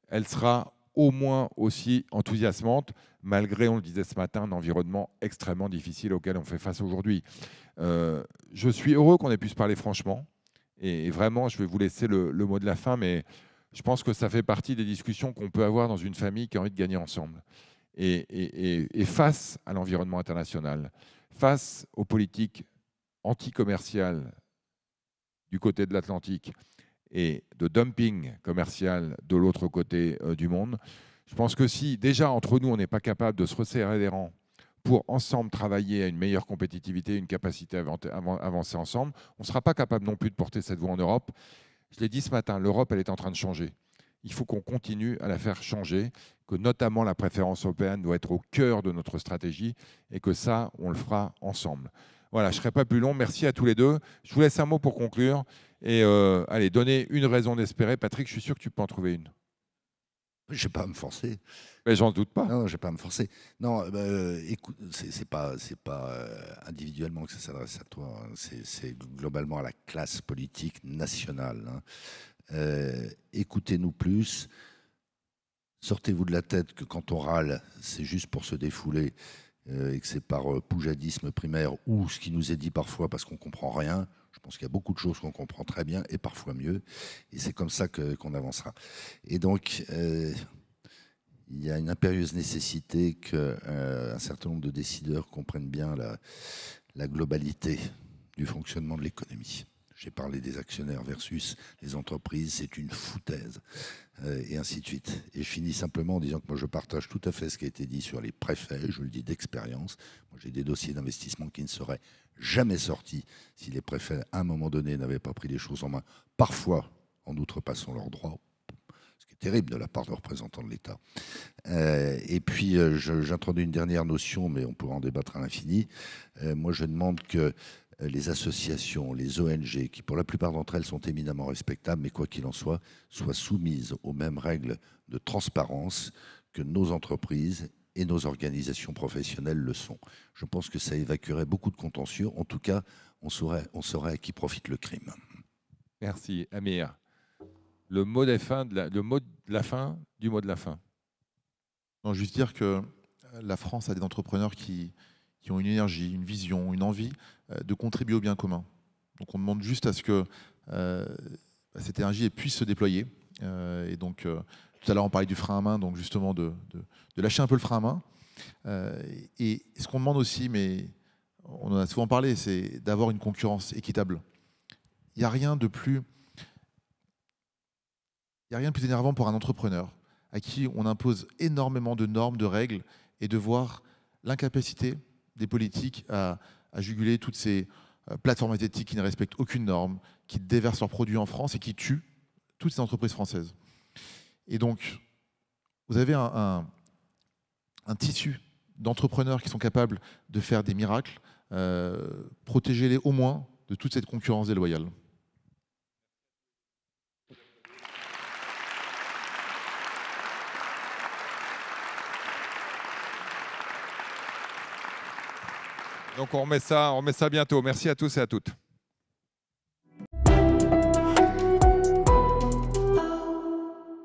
S1: elle sera au moins aussi enthousiasmante, malgré, on le disait ce matin, un environnement extrêmement difficile auquel on fait face aujourd'hui. Je suis heureux qu'on ait pu se parler franchement, et vraiment, je vais vous laisser le mot de la fin, mais je pense que ça fait partie des discussions qu'on peut avoir dans une famille qui a envie de gagner ensemble. Et face à l'environnement international, face aux politiques anti-commerciales du côté de l'Atlantique et de dumping commercial de l'autre côté du monde, je pense que si déjà entre nous on n'est pas capable de se resserrer les rangs pour ensemble travailler à une meilleure compétitivité, une capacité à avancer ensemble, on ne sera pas capable non plus de porter cette voie en Europe. Je l'ai dit ce matin, l'Europe elle est en train de changer. Il faut qu'on continue à la faire changer, que notamment la préférence européenne doit être au cœur de notre stratégie et que ça, on le fera ensemble. Voilà, je ne serai pas plus long. Merci à tous les deux. Je vous laisse un mot pour conclure et allez, donner une raison d'espérer. Patrick, je suis sûr que tu peux en trouver une.
S6: Je n'ai pas à me forcer.
S1: Mais j'en doute pas.
S6: Non, je n'ai pas à me forcer. Non, écoute, c'est pas individuellement que ça s'adresse à toi. Hein. C'est globalement à la classe politique nationale. Hein. Écoutez-nous plus. Sortez-vous de la tête que quand on râle, c'est juste pour se défouler et que c'est par poujadisme primaire ou ce qui nous est dit parfois parce qu'on comprend rien. Je pense qu'il y a beaucoup de choses qu'on comprend très bien et parfois mieux. Et c'est comme ça qu'on avancera. Et donc, il y a une impérieuse nécessité qu'un certain nombre de décideurs comprennent bien la globalité du fonctionnement de l'économie. J'ai parlé des actionnaires versus les entreprises, c'est une foutaise, et ainsi de suite. Et je finis simplement en disant que moi je partage tout à fait ce qui a été dit sur les préfets, je le dis d'expérience. Moi j'ai des dossiers d'investissement qui ne seraient jamais sortis si les préfets, à un moment donné, n'avaient pas pris les choses en main, parfois en outrepassant leurs droits, ce qui est terrible de la part de représentants de l'État. Et puis j'introduis une dernière notion, mais on pourra en débattre à l'infini. Moi je demande que les associations, les ONG, qui pour la plupart d'entre elles sont éminemment respectables, mais quoi qu'il en soit, soient soumises aux mêmes règles de transparence que nos entreprises et nos organisations professionnelles le sont. Je pense que ça évacuerait beaucoup de contentieux. En tout cas, on saurait à qui profite le crime.
S1: Merci, Amir. Le mot de la fin du mot de la fin.
S7: Non, juste dire que la France a des entrepreneurs qui ont une énergie, une vision, une envie de contribuer au bien commun. Donc on demande juste à ce que cette énergie puisse se déployer. Et donc tout à l'heure on parlait du frein à main, donc justement de lâcher un peu le frein à main. Et ce qu'on demande aussi, mais on en a souvent parlé, c'est d'avoir une concurrence équitable. Il n'y a rien de plus énervant pour un entrepreneur à qui on impose énormément de normes, de règles, et de voir l'incapacité des politiques à juguler toutes ces plateformes asiatiques qui ne respectent aucune norme, qui déversent leurs produits en France et qui tuent toutes ces entreprises françaises. Et donc, vous avez un tissu d'entrepreneurs qui sont capables de faire des miracles. Protégez-les au moins de toute cette concurrence déloyale.
S1: Donc on remet ça bientôt. Merci à tous et à toutes.